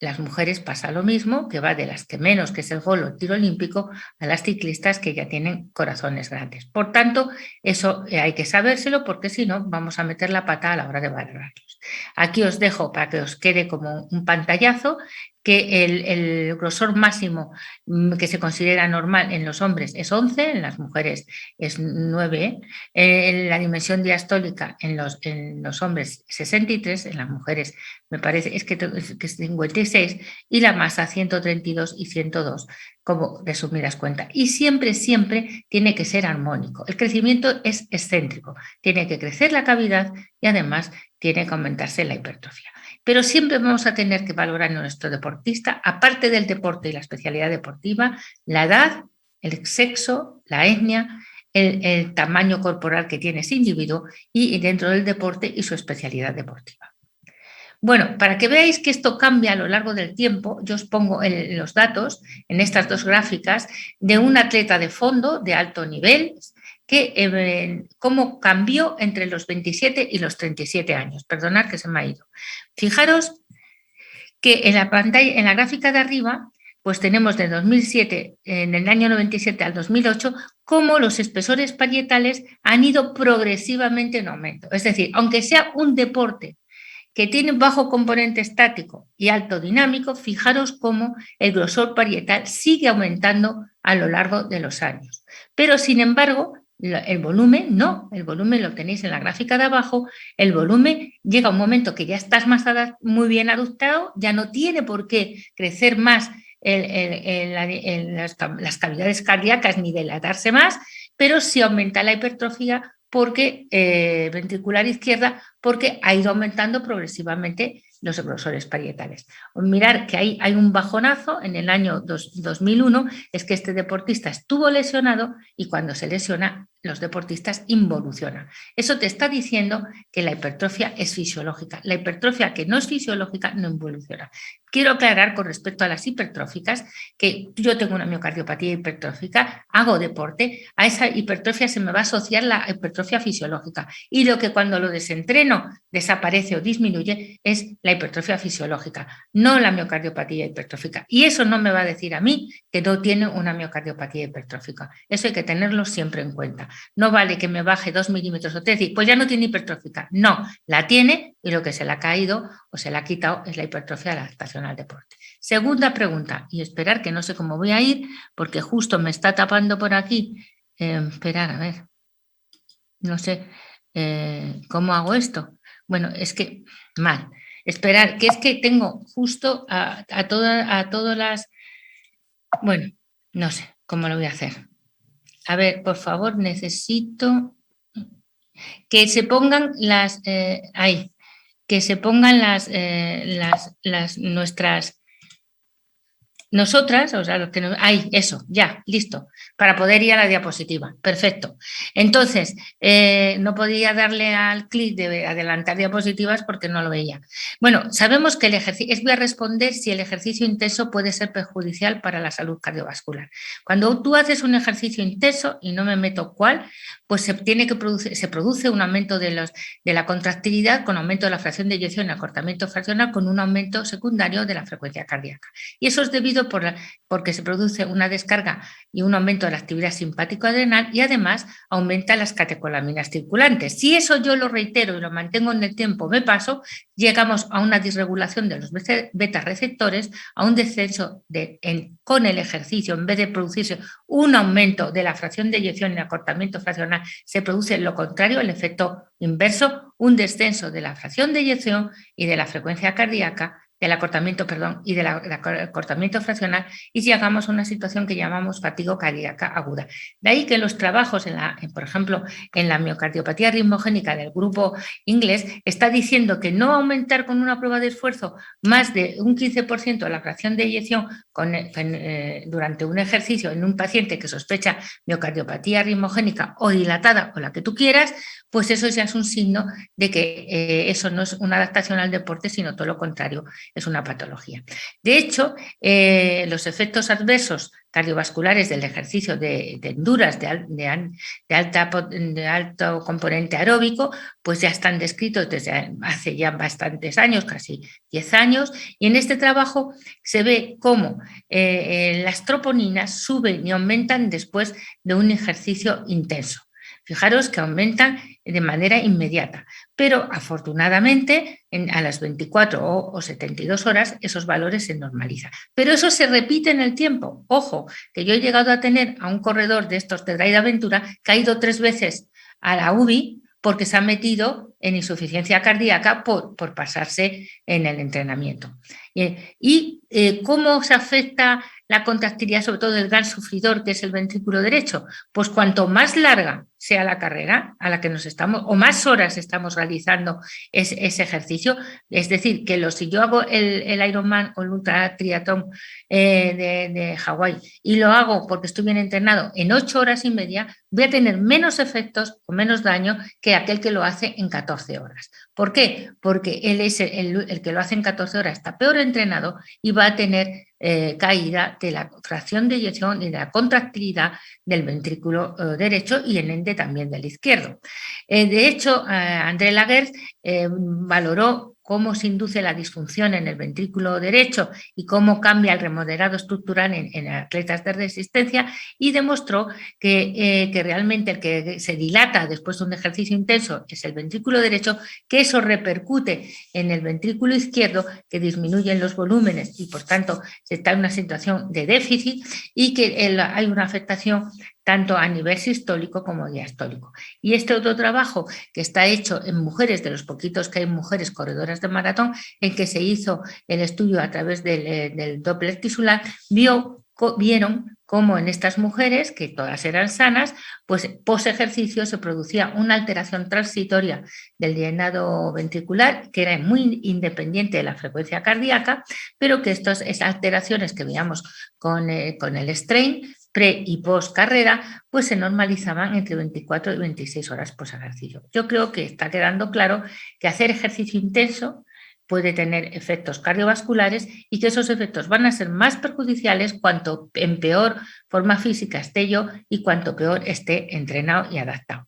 las mujeres pasa lo mismo, que va de las que menos, que es el gol o el tiro olímpico, a las ciclistas que ya tienen corazones grandes. Por tanto, eso hay que sabérselo porque si no vamos a meter la pata a la hora de valorarlos. Aquí os dejo para que os quede como un pantallazo que el grosor máximo que se considera normal en los hombres es 11, en las mujeres es 9, la dimensión diastólica en los hombres 63, en las mujeres me parece es que es 56 y la masa 132 y 102, como resumidas cuentas. Y siempre tiene que ser armónico. El crecimiento es excéntrico, tiene que crecer la cavidad y además tiene que aumentarse la hipertrofia. Pero siempre vamos a tener que valorar a nuestro deportista, aparte del deporte y la especialidad deportiva, la edad, el sexo, la etnia, el tamaño corporal que tiene ese individuo y dentro del deporte y su especialidad deportiva. Bueno, para que veáis que esto cambia a lo largo del tiempo, yo os pongo los datos en estas dos gráficas de un atleta de fondo de alto nivel, que cómo cambió entre los 27 y los 37 años. Perdonad que se me ha ido. Fijaros que en la pantalla, en la gráfica de arriba, pues tenemos de 2007, en el año 97 al 2008, cómo los espesores parietales han ido progresivamente en aumento. Es decir, aunque sea un deporte que tiene bajo componente estático y alto dinámico, fijaros cómo el grosor parietal sigue aumentando a lo largo de los años. Pero, sin embargo, el volumen no, el volumen lo tenéis en la gráfica de abajo, el volumen llega a un momento que ya estás muy bien adaptado, ya no tiene por qué crecer más las cavidades cardíacas ni dilatarse más, pero sí aumenta la hipertrofia porque ventricular izquierda, porque ha ido aumentando progresivamente los grosores parietales. Mirar que hay un bajonazo en el año 2001, es que este deportista estuvo lesionado y cuando se lesiona, los deportistas involucionan. Eso te está diciendo que la hipertrofia es fisiológica. La hipertrofia que no es fisiológica no involuciona. Quiero aclarar con respecto a las hipertróficas que yo tengo una miocardiopatía hipertrófica, hago deporte, a esa hipertrofia se me va a asociar la hipertrofia fisiológica y lo que cuando lo desentreno desaparece o disminuye es la hipertrofia fisiológica, no la miocardiopatía hipertrófica. Y eso no me va a decir a mí que no tiene una miocardiopatía hipertrófica. Eso hay que tenerlo siempre en cuenta. No vale que me baje 2 milímetros o 3 y pues ya no tiene hipertrófica. No, la tiene y lo que se le ha caído o se le ha quitado es la hipertrofia de la adaptación al deporte. Segunda pregunta, y esperar que no sé cómo voy a ir, porque justo me está tapando por aquí. Esperar, a ver. No sé cómo hago esto. Bueno, es que mal. Esperar, que es que tengo justo a todas las... Bueno, no sé cómo lo voy a hacer. A ver, por favor, necesito que se pongan las... ahí. Que se pongan nuestras, nosotras, o sea, los que nos, ahí, eso, ya, listo, para poder ir a la diapositiva, perfecto. Entonces, no podía darle al clic de adelantar diapositivas porque no lo veía. Bueno, sabemos que el ejercicio, voy a responder si el ejercicio intenso puede ser perjudicial para la salud cardiovascular. Cuando tú haces un ejercicio intenso, y no me meto cuál, pues se produce un aumento de la contractilidad con aumento de la fracción de eyección y acortamiento fraccional con un aumento secundario de la frecuencia cardíaca. Y eso es debido porque se produce una descarga y un aumento de la actividad simpático-adrenal y además aumenta las catecolaminas circulantes. Si eso yo lo reitero y lo mantengo en el tiempo, me paso, llegamos a una disregulación de los beta receptores, a un descenso con el ejercicio, en vez de producirse un aumento de la fracción de eyección y acortamiento fraccional, se produce lo contrario, el efecto inverso, un descenso de la fracción de eyección y de la frecuencia cardíaca, del acortamiento, perdón, y del acortamiento fraccional, y llegamos a una situación que llamamos fatiga cardíaca aguda. De ahí que los trabajos, por ejemplo, en la miocardiopatía ritmogénica del grupo inglés, está diciendo que no aumentar con una prueba de esfuerzo más de un 15% la fracción de eyección durante un ejercicio en un paciente que sospecha miocardiopatía ritmogénica o dilatada o la que tú quieras, pues eso ya es un signo de que eso no es una adaptación al deporte, sino todo lo contrario, es una patología. De hecho, los efectos adversos cardiovasculares del ejercicio de endurance de alto componente aeróbico, pues ya están descritos desde hace ya bastantes años, casi 10 años, y en este trabajo se ve cómo las troponinas suben y aumentan después de un ejercicio intenso. Fijaros que aumentan de manera inmediata, pero afortunadamente a las 24 o 72 horas esos valores se normalizan. Pero eso se repite en el tiempo. Ojo, que yo he llegado a tener a un corredor de estos de Drive Aventura que ha ido 3 veces a la UBI porque se ha metido en insuficiencia cardíaca por pasarse en el entrenamiento. ¿Y cómo se afecta la contractilidad, sobre todo del gran sufridor, que es el ventrículo derecho? Pues cuanto más larga sea la carrera a la que nos estamos, o más horas estamos realizando ese ejercicio, es decir, que si yo hago el Ironman o el ultra triatlón de Hawái y lo hago porque estoy bien entrenado en 8 horas y media, voy a tener menos efectos o menos daño que aquel que lo hace en 14 horas. ¿Por qué? Porque él es el que lo hace en 14 horas, está peor entrenado y va a tener caída de la fracción de eyección y de la contractilidad del ventrículo derecho y el ende también del izquierdo. De hecho, André Laguerre valoró cómo se induce la disfunción en el ventrículo derecho y cómo cambia el remodelado estructural en atletas de resistencia y demostró que realmente el que se dilata después de un ejercicio intenso es el ventrículo derecho, que eso repercute en el ventrículo izquierdo, que disminuyen los volúmenes y por tanto se está en una situación de déficit y que hay una afectación tanto a nivel sistólico como diastólico. Y este otro trabajo que está hecho en mujeres, de los poquitos que hay mujeres corredoras de maratón, en que se hizo el estudio a través del Doppler tisular, vieron cómo en estas mujeres, que todas eran sanas, pues post ejercicio se producía una alteración transitoria del llenado ventricular, que era muy independiente de la frecuencia cardíaca, pero que esas alteraciones que veíamos con el strain, pre y post carrera, pues se normalizaban entre 24 y 26 horas post ejercicio. Yo creo que está quedando claro que hacer ejercicio intenso puede tener efectos cardiovasculares y que esos efectos van a ser más perjudiciales cuanto en peor forma física esté yo y cuanto peor esté entrenado y adaptado.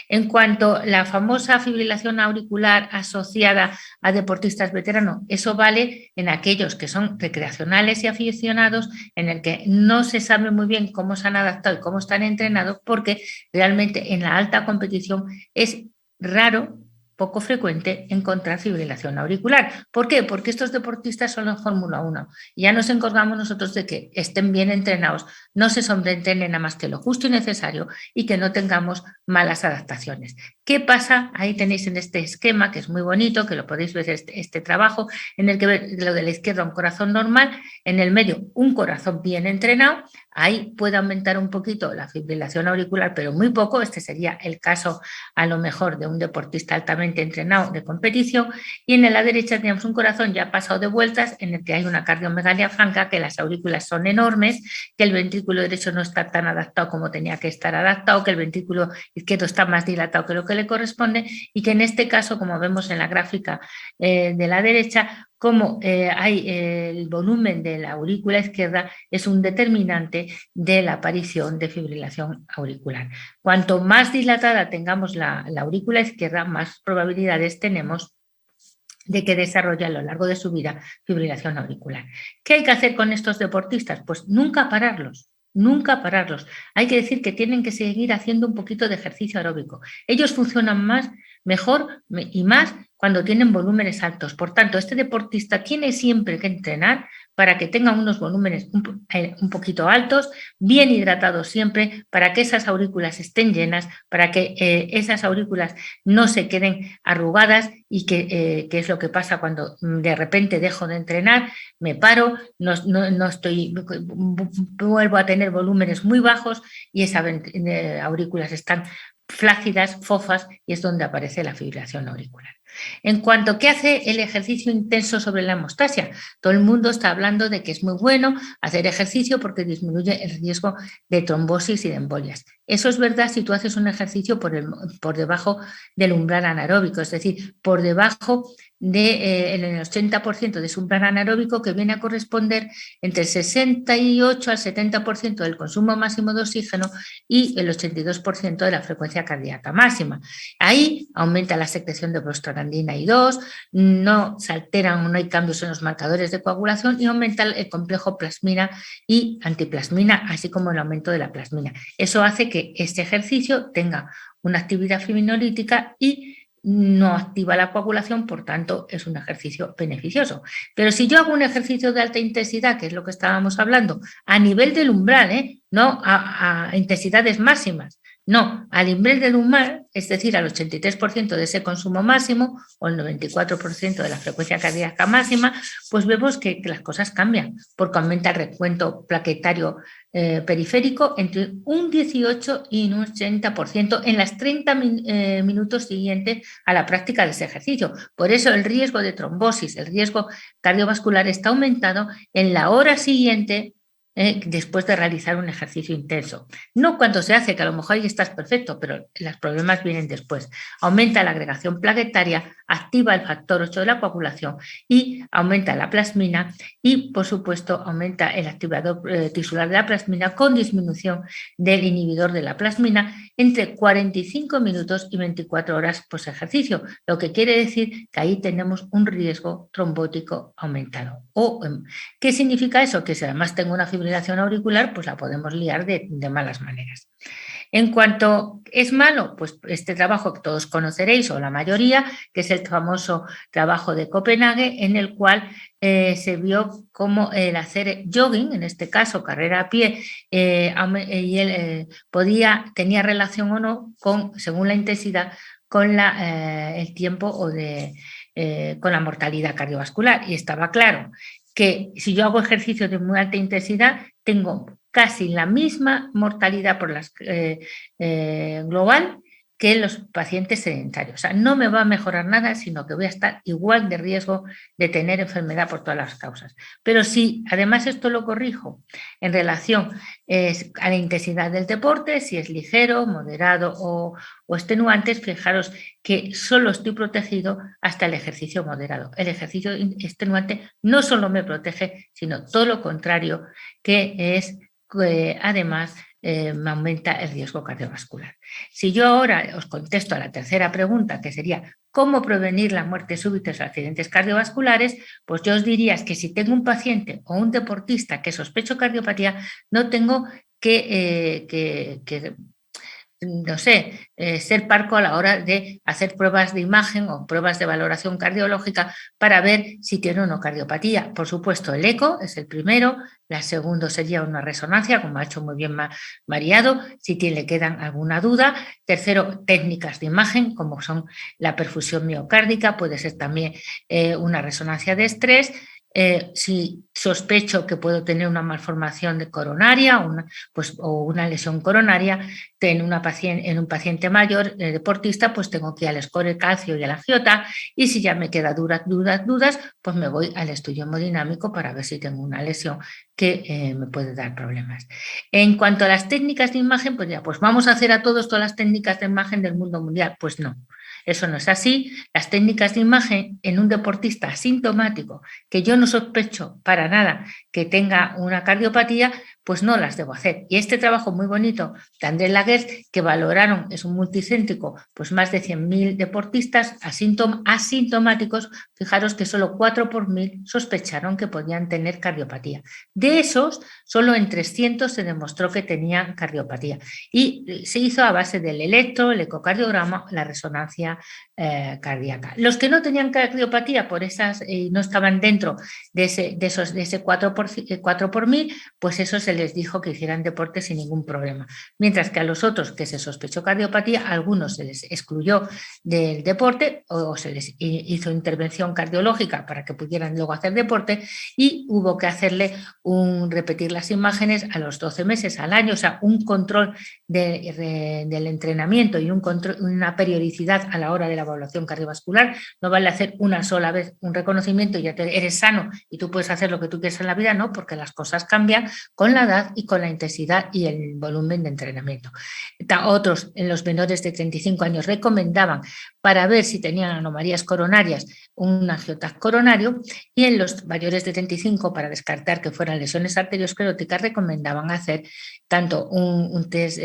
En cuanto a la famosa fibrilación auricular asociada a deportistas veteranos, eso vale en aquellos que son recreacionales y aficionados, en el que no se sabe muy bien cómo se han adaptado y cómo están entrenados, porque realmente en la alta competición es raro, poco frecuente, encontrar fibrilación auricular. ¿Por qué? Porque estos deportistas son la Fórmula 1 y ya nos encargamos nosotros de que estén bien entrenados, no se sobreentrenen nada más que lo justo y necesario y que no tengamos malas adaptaciones. ¿Qué pasa? Ahí tenéis en este esquema, que es muy bonito, que lo podéis ver este trabajo, en el que lo de la izquierda un corazón normal, en el medio un corazón bien entrenado, ahí puede aumentar un poquito la fibrilación auricular, pero muy poco. Este sería el caso a lo mejor de un deportista altamente entrenado de competición, y en la derecha tenemos un corazón ya pasado de vueltas, en el que hay una cardiomegalia franca, que las aurículas son enormes, que el ventrículo derecho no está tan adaptado como tenía que estar adaptado, que el ventrículo izquierdo está más dilatado que lo que le corresponde, y que en este caso, como vemos en la gráfica de la derecha, como hay el volumen de la aurícula izquierda es un determinante de la aparición de fibrilación auricular. Cuanto más dilatada tengamos la aurícula izquierda, más probabilidades tenemos de que desarrolle a lo largo de su vida fibrilación auricular. ¿Qué hay que hacer con estos deportistas? Pues nunca pararlos. Nunca pararlos. Hay que decir que tienen que seguir haciendo un poquito de ejercicio aeróbico. Ellos funcionan más, mejor y más cuando tienen volúmenes altos. Por tanto, este deportista tiene siempre que entrenar para que tenga unos volúmenes un poquito altos, bien hidratados siempre, para que esas aurículas estén llenas, para que esas aurículas no se queden arrugadas y que es lo que pasa cuando de repente dejo de entrenar, me paro, vuelvo a tener volúmenes muy bajos y esas aurículas están flácidas, fofas, y es donde aparece la fibrilación auricular. En cuanto a qué hace el ejercicio intenso sobre la hemostasia, todo el mundo está hablando de que es muy bueno hacer ejercicio porque disminuye el riesgo de trombosis y de embolias. Eso es verdad si tú haces un ejercicio por debajo del umbral anaeróbico, es decir, por debajo del 80% de su umbral anaeróbico, que viene a corresponder entre el 68 al 70% del consumo máximo de oxígeno y el 82% de la frecuencia cardíaca máxima. Ahí aumenta la secreción de prostaglandina I2, no se alteran, no hay cambios en los marcadores de coagulación y aumenta el complejo plasmina y antiplasmina, así como el aumento de la plasmina. Eso hace que este ejercicio tenga una actividad fibrinolítica y no activa la coagulación, por tanto es un ejercicio beneficioso. Pero si yo hago un ejercicio de alta intensidad, que es lo que estábamos hablando, a nivel del umbral, no a intensidades máximas, no, al nivel del umbral, es decir, al 83% de ese consumo máximo o el 94% de la frecuencia cardíaca máxima, pues vemos que las cosas cambian, porque aumenta el recuento plaquetario periférico entre un 18 y un 80% en las 30 minutos siguientes a la práctica de ese ejercicio. Por eso el riesgo de trombosis, el riesgo cardiovascular está aumentado en la hora siguiente después de realizar un ejercicio intenso. No cuando se hace, que a lo mejor ahí estás perfecto, pero los problemas vienen después. Aumenta la agregación plaquetaria, activa el factor 8 de la coagulación y aumenta la plasmina y, por supuesto, aumenta el activador tisular de la plasmina con disminución del inhibidor de la plasmina entre 45 minutos y 24 horas post ejercicio, lo que quiere decir que ahí tenemos un riesgo trombótico aumentado. ¿Qué significa eso? Que si además tengo una fibrilación auricular, pues la podemos liar de malas maneras. En cuanto es malo, pues este trabajo que todos conoceréis, o la mayoría, que es el famoso trabajo de Copenhague, en el cual se vio cómo el hacer jogging, en este caso carrera a pie, y él tenía relación o no con, según la intensidad, con el tiempo con la mortalidad cardiovascular. Y estaba claro que si yo hago ejercicio de muy alta intensidad, tengo casi la misma mortalidad global que los pacientes sedentarios. O sea, no me va a mejorar nada, sino que voy a estar igual de riesgo de tener enfermedad por todas las causas. Pero si además esto lo corrijo en relación a la intensidad del deporte, si es ligero, moderado o extenuante, fijaros que solo estoy protegido hasta el ejercicio moderado. El ejercicio extenuante no solo me protege, sino todo lo contrario, que es además me aumenta el riesgo cardiovascular. Si yo ahora os contesto a la tercera pregunta, que sería ¿cómo prevenir la muerte súbita y los accidentes cardiovasculares? Pues yo os diría que si tengo un paciente o un deportista que sospecho cardiopatía, no tengo que no sé, ser parco a la hora de hacer pruebas de imagen o pruebas de valoración cardiológica para ver si tiene o no cardiopatía. Por supuesto, el eco es el primero, la segunda sería una resonancia, como ha hecho muy bien Mariado, si le quedan alguna duda. Tercero, técnicas de imagen, como son la perfusión miocárdica, puede ser también una resonancia de estrés. Si sospecho que puedo tener una malformación coronaria o una lesión coronaria en un paciente mayor deportista, pues tengo que ir al score calcio y a la angiota, y si ya me queda dudas, pues me voy al estudio hemodinámico para ver si tengo una lesión que me puede dar problemas. En cuanto a las técnicas de imagen, pues ya, pues vamos a hacer a todas las técnicas de imagen del mundo mundial. Pues no. Eso no es así. Las técnicas de imagen en un deportista asintomático, que yo no sospecho para nada que tenga una cardiopatía, pues no las debo hacer. Y este trabajo muy bonito de Andrés Laguerre, que valoraron, es un multicéntrico, pues más de 100.000 deportistas asintomáticos, fijaros que solo 4 por 1.000 sospecharon que podían tener cardiopatía. De esos, solo en 300 se demostró que tenían cardiopatía. Y se hizo a base del electro, el ecocardiograma, la resonancia cardíaca. Los que no tenían cardiopatía por esas no estaban dentro de ese 4 por 1.000, pues eso se les dijo que hicieran deporte sin ningún problema. Mientras que a los otros que se sospechó cardiopatía, a algunos se les excluyó del deporte o se les hizo intervención cardiológica para que pudieran luego hacer deporte, y hubo que hacerle repetir las imágenes a los 12 meses al año, o sea, un control del entrenamiento y una periodicidad a la hora de la evaluación cardiovascular. No vale hacer una sola vez un reconocimiento y ya eres sano y tú puedes hacer lo que tú quieras en la vida, no, porque las cosas cambian con la edad y con la intensidad y el volumen de entrenamiento. Otros, en los menores de 35 años, recomendaban para ver si tenían anomalías coronarias un angiotac coronario, y en los mayores de 35, para descartar que fueran lesiones arterioscleróticas, recomendaban hacer tanto un test,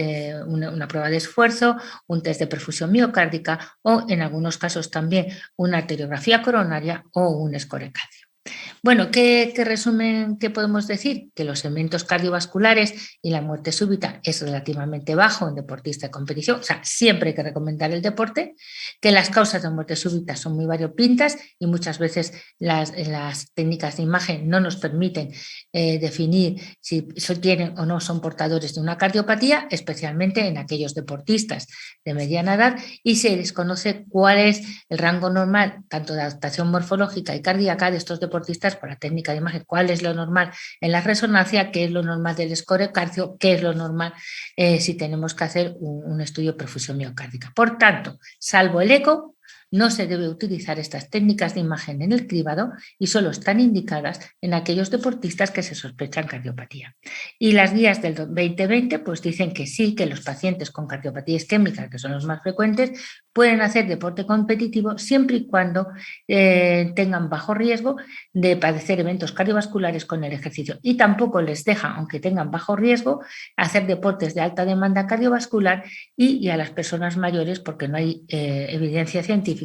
una prueba de esfuerzo, un test de perfusión miocárdica o en algunos casos también una arteriografía coronaria o un score calcio. Bueno, ¿qué resumen qué podemos decir? Que los eventos cardiovasculares y la muerte súbita es relativamente bajo en deportista de competición, o sea, siempre hay que recomendar el deporte, que las causas de muerte súbita son muy variopintas y muchas veces las técnicas de imagen no nos permiten definir si tienen o no son portadores de una cardiopatía, especialmente en aquellos deportistas de mediana edad, y se desconoce cuál es el rango normal, tanto de adaptación morfológica y cardíaca de estos deportistas por la técnica de imagen, cuál es lo normal en la resonancia, qué es lo normal del score calcio, qué es lo normal si tenemos que hacer un estudio de perfusión miocárdica. Por tanto, salvo el eco, no se debe utilizar estas técnicas de imagen en el cribado y solo están indicadas en aquellos deportistas que se sospechan cardiopatía. Y las guías del 2020 pues dicen que sí, que los pacientes con cardiopatía isquémica, que son los más frecuentes, pueden hacer deporte competitivo siempre y cuando tengan bajo riesgo de padecer eventos cardiovasculares con el ejercicio, y tampoco les deja, aunque tengan bajo riesgo, hacer deportes de alta demanda cardiovascular y a las personas mayores, porque no hay evidencia científica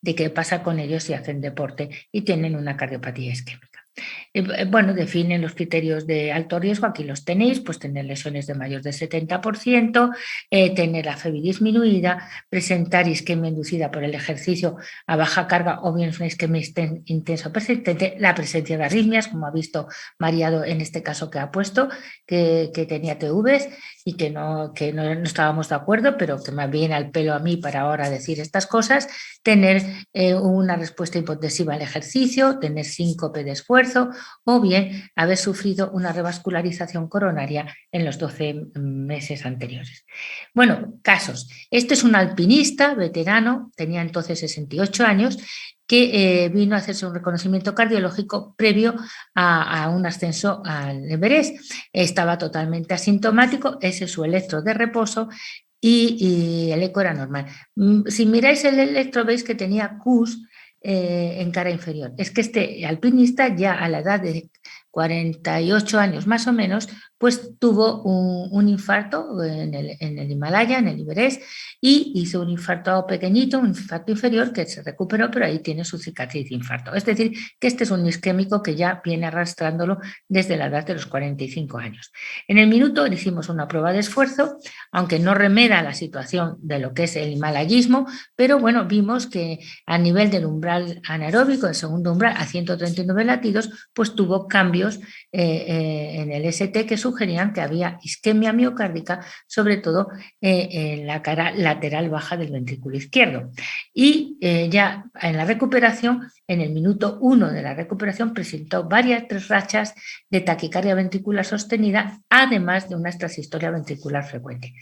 de qué pasa con ellos si hacen deporte y tienen una cardiopatía isquémica. Bueno, definen los criterios de alto riesgo, aquí los tenéis, pues tener lesiones de mayor del 70%, tener la FEBI disminuida, presentar isquemia inducida por el ejercicio a baja carga o bien una isquemia intensa persistente, la presencia de arritmias, como ha visto Mariado en este caso que ha puesto, que tenía TVs, y que no estábamos de acuerdo, pero que me viene al pelo a mí para ahora decir estas cosas, tener una respuesta hipotensiva al ejercicio, tener síncope de esfuerzo o bien haber sufrido una revascularización coronaria en los 12 meses anteriores. Bueno, casos. Este es un alpinista veterano, tenía entonces 68 años, que vino a hacerse un reconocimiento cardiológico previo a un ascenso al Everest. Estaba totalmente asintomático, ese es su electro de reposo y el eco era normal. Si miráis el electro veis que tenía Qs en cara inferior. Es que este alpinista ya a la edad de 48 años más o menos, pues tuvo un infarto en el Himalaya, en el Everest, y hizo un infarto pequeñito, un infarto inferior que se recuperó, pero ahí tiene su cicatriz de infarto. Es decir, que este es un isquémico que ya viene arrastrándolo desde la edad de los 45 años. En el minuto le hicimos una prueba de esfuerzo, aunque no remeda la situación de lo que es el himalayismo, pero bueno, vimos que a nivel del umbral anaeróbico, el segundo umbral, a 139 latidos, pues tuvo cambios en el ST que sugerían que había isquemia miocárdica, sobre todo en la cara lateral baja del ventrículo izquierdo. Y ya en la recuperación, en el minuto 1 de la recuperación, presentó tres rachas de taquicardia ventricular sostenida, además de una extrasistolia ventricular frecuente.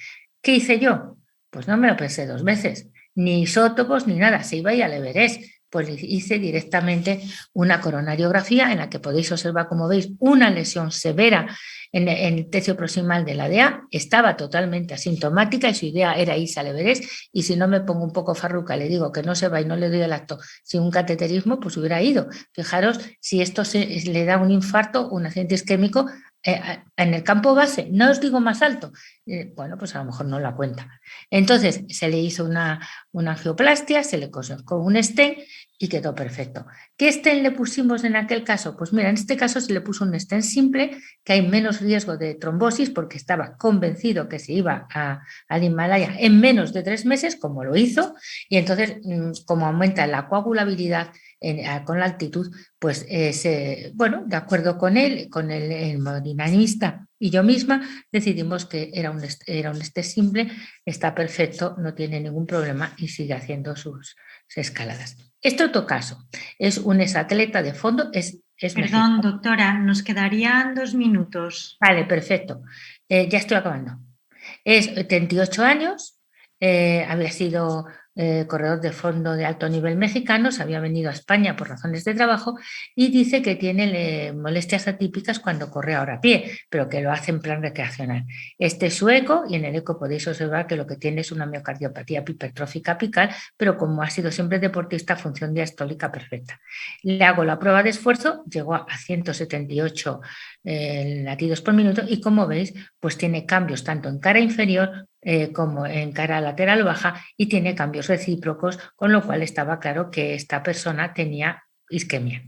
¿Qué hice yo? Pues no me lo pensé 2 veces, ni isótopos ni nada, se iba a ir al Everest. Pues hice directamente una coronariografía en la que podéis observar, como veis, una lesión severa en el tercio proximal de la DEA. Estaba totalmente asintomática y su idea era irse al Everest, y si no me pongo un poco farruca, le digo que no se va y no le doy el acto sin un cateterismo, pues hubiera ido. Fijaros si esto le da un infarto, un accidente isquémico en el campo base, no os digo más alto, bueno, pues a lo mejor no la cuenta. Entonces se le hizo una angioplastia, se le colocó un stent y quedó perfecto. ¿Qué stent le pusimos en aquel caso? Pues mira, en este caso se le puso un stent simple, que hay menos riesgo de trombosis porque estaba convencido que se iba al Himalaya en menos de 3 meses, como lo hizo, y entonces como aumenta la coagulabilidad con la altitud, pues bueno, de acuerdo con él, con el hemodinamista y yo misma, decidimos que era un stent simple, está perfecto, no tiene ningún problema y sigue haciendo sus escaladas. Este otro caso es un exatleta de fondo, es Perdón, mexicano. doctora, nos quedarían 2 minutos. Vale, perfecto. Ya estoy acabando. Es 38 años, había sido corredor de fondo de alto nivel mexicano, se había venido a España por razones de trabajo y dice que tiene molestias atípicas cuando corre ahora a pie, pero que lo hace en plan recreacional. Este es su eco y en el eco podéis observar que lo que tiene es una miocardiopatía hipertrófica apical, pero como ha sido siempre deportista, función diastólica perfecta. Le hago la prueba de esfuerzo, llegó a 178 latidos por minuto y como veis, pues tiene cambios tanto en cara inferior como en cara lateral baja y tiene cambios recíprocos, con lo cual estaba claro que esta persona tenía isquemia.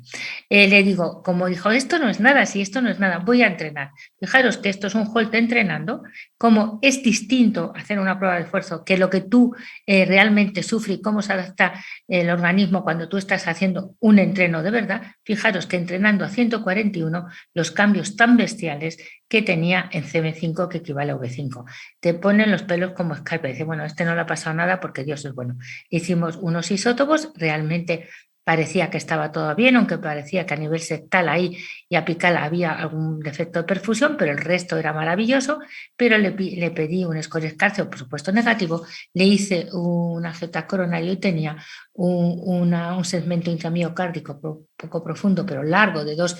Le digo, como dijo, esto no es nada, si esto no es nada, voy a entrenar. Fijaros que esto es un Holt entrenando, como es distinto hacer una prueba de esfuerzo que lo que tú realmente sufres y cómo se adapta el organismo cuando tú estás haciendo un entreno de verdad. Fijaros que entrenando a 141, los cambios tan bestiales que tenía en CM5, que equivale a V5. Te ponen los pelos como escarpa. Dice, bueno, no le ha pasado nada porque Dios es bueno. Hicimos unos isótopos, realmente parecía que estaba todo bien, aunque parecía que a nivel septal ahí y apical había algún defecto de perfusión, pero el resto era maravilloso. Pero le pedí un score calcio, por supuesto negativo, le hice un AZ coronario y tenía un segmento intramiocárdico poco profundo, pero largo, de 2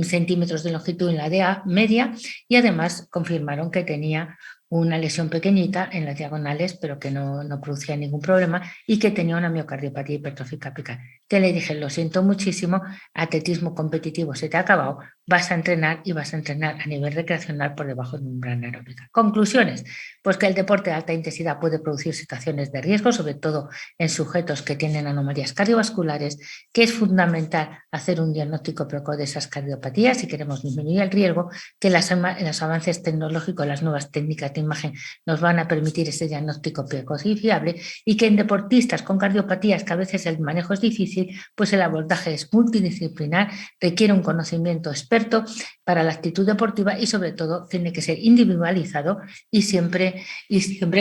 centímetros de longitud en la DEA media, y además confirmaron que tenía una lesión pequeñita en las diagonales, pero que no producía ningún problema y que tenía una miocardiopatía hipertrófica apical. Que le dije, lo siento muchísimo, atletismo competitivo se te ha acabado, vas a entrenar y vas a entrenar a nivel recreacional por debajo de un umbral anaeróbica. Conclusiones, pues que el deporte de alta intensidad puede producir situaciones de riesgo, sobre todo en sujetos que tienen anomalías cardiovasculares, que es fundamental hacer un diagnóstico precoz de esas cardiopatías si queremos disminuir el riesgo, que los avances tecnológicos, las nuevas técnicas de imagen nos van a permitir ese diagnóstico precoz y fiable, y que en deportistas con cardiopatías que a veces el manejo es difícil, difícil, pues el abordaje es multidisciplinar, requiere un conocimiento experto para la actitud deportiva y sobre todo tiene que ser individualizado y siempre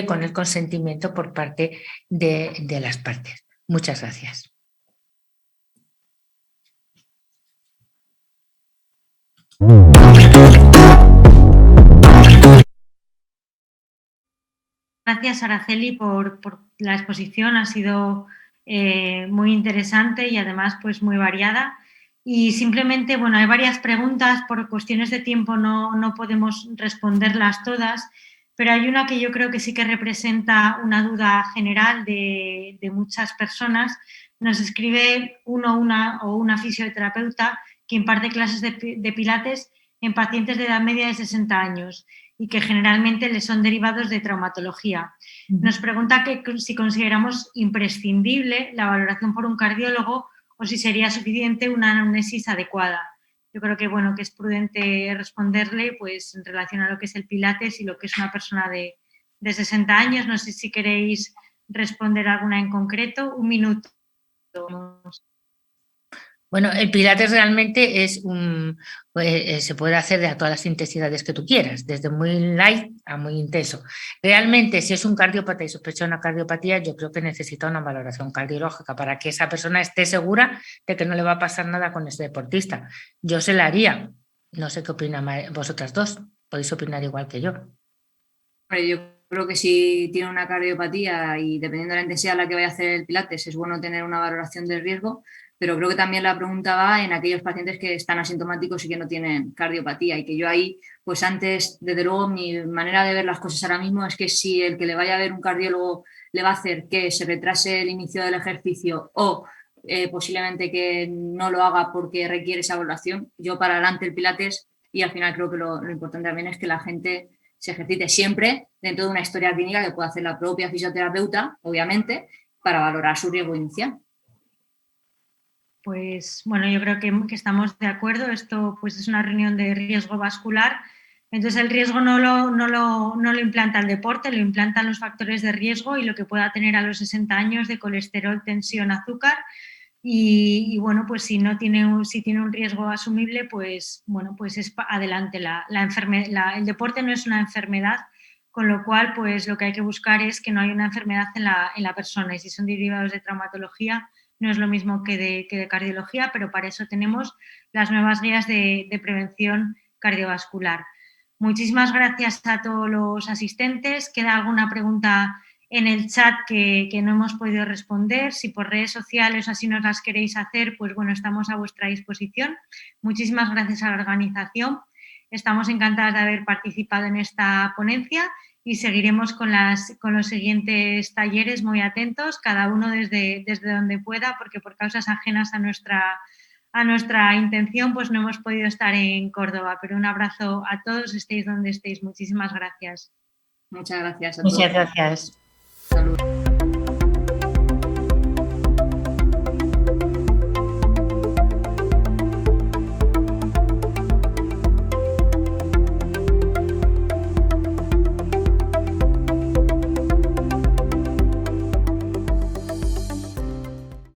con el consentimiento por parte de las partes. Muchas gracias. Gracias, Araceli, por la exposición. Ha sido muy interesante y además pues muy variada. Y simplemente, bueno, hay varias preguntas, por cuestiones de tiempo no podemos responderlas todas, pero hay una que yo creo que sí que representa una duda general de muchas personas. Nos escribe una fisioterapeuta que imparte clases de pilates en pacientes de edad media de 60 años y que generalmente les son derivados de traumatología. Nos pregunta si consideramos imprescindible la valoración por un cardiólogo o si sería suficiente una anamnesis adecuada. Yo creo que, bueno, que es prudente responderle pues, en relación a lo que es el pilates y lo que es una persona de 60 años. No sé si queréis responder alguna en concreto. Un minuto. Bueno, el pilates realmente se puede hacer de a todas las intensidades que tú quieras, desde muy light a muy intenso. Realmente, si es un cardiópata y sospecha una cardiopatía, yo creo que necesita una valoración cardiológica para que esa persona esté segura de que no le va a pasar nada con este deportista. Yo se la haría. No sé qué opinan vosotras dos. Podéis opinar igual que yo. Yo creo que si tiene una cardiopatía y dependiendo de la intensidad a la que vaya a hacer el pilates, es bueno tener una valoración de riesgo, pero creo que también la pregunta va en aquellos pacientes que están asintomáticos y que no tienen cardiopatía, y que yo ahí, pues antes, desde luego, mi manera de ver las cosas ahora mismo es que si el que le vaya a ver un cardiólogo le va a hacer que se retrase el inicio del ejercicio o posiblemente que no lo haga porque requiere esa valoración, yo para adelante el pilates, y al final creo que lo importante también es que la gente se ejercite siempre dentro de una historia clínica que pueda hacer la propia fisioterapeuta, obviamente, para valorar su riesgo inicial. Pues bueno, yo creo que estamos de acuerdo. Esto pues es una reunión de riesgo vascular. Entonces el riesgo no lo implanta el deporte, lo implantan los factores de riesgo y lo que pueda tener a los 60 años de colesterol, tensión, azúcar. Y bueno, pues si tiene un riesgo asumible, pues bueno, pues es adelante. El deporte no es una enfermedad, con lo cual pues lo que hay que buscar es que no haya una enfermedad en la persona, y si son derivados de traumatología no es lo mismo que de cardiología, pero para eso tenemos las nuevas guías de prevención cardiovascular. Muchísimas gracias a todos los asistentes. ¿Queda alguna pregunta en el chat que no hemos podido responder? Si por redes sociales o así nos las queréis hacer, pues bueno, estamos a vuestra disposición. Muchísimas gracias a la organización. Estamos encantadas de haber participado en esta ponencia y seguiremos con los siguientes talleres muy atentos, cada uno desde donde pueda, porque por causas ajenas a nuestra intención pues no hemos podido estar en Córdoba, pero un abrazo a todos, estéis donde estéis. Muchísimas gracias. Muchas gracias a todos. Muchas gracias. Salud.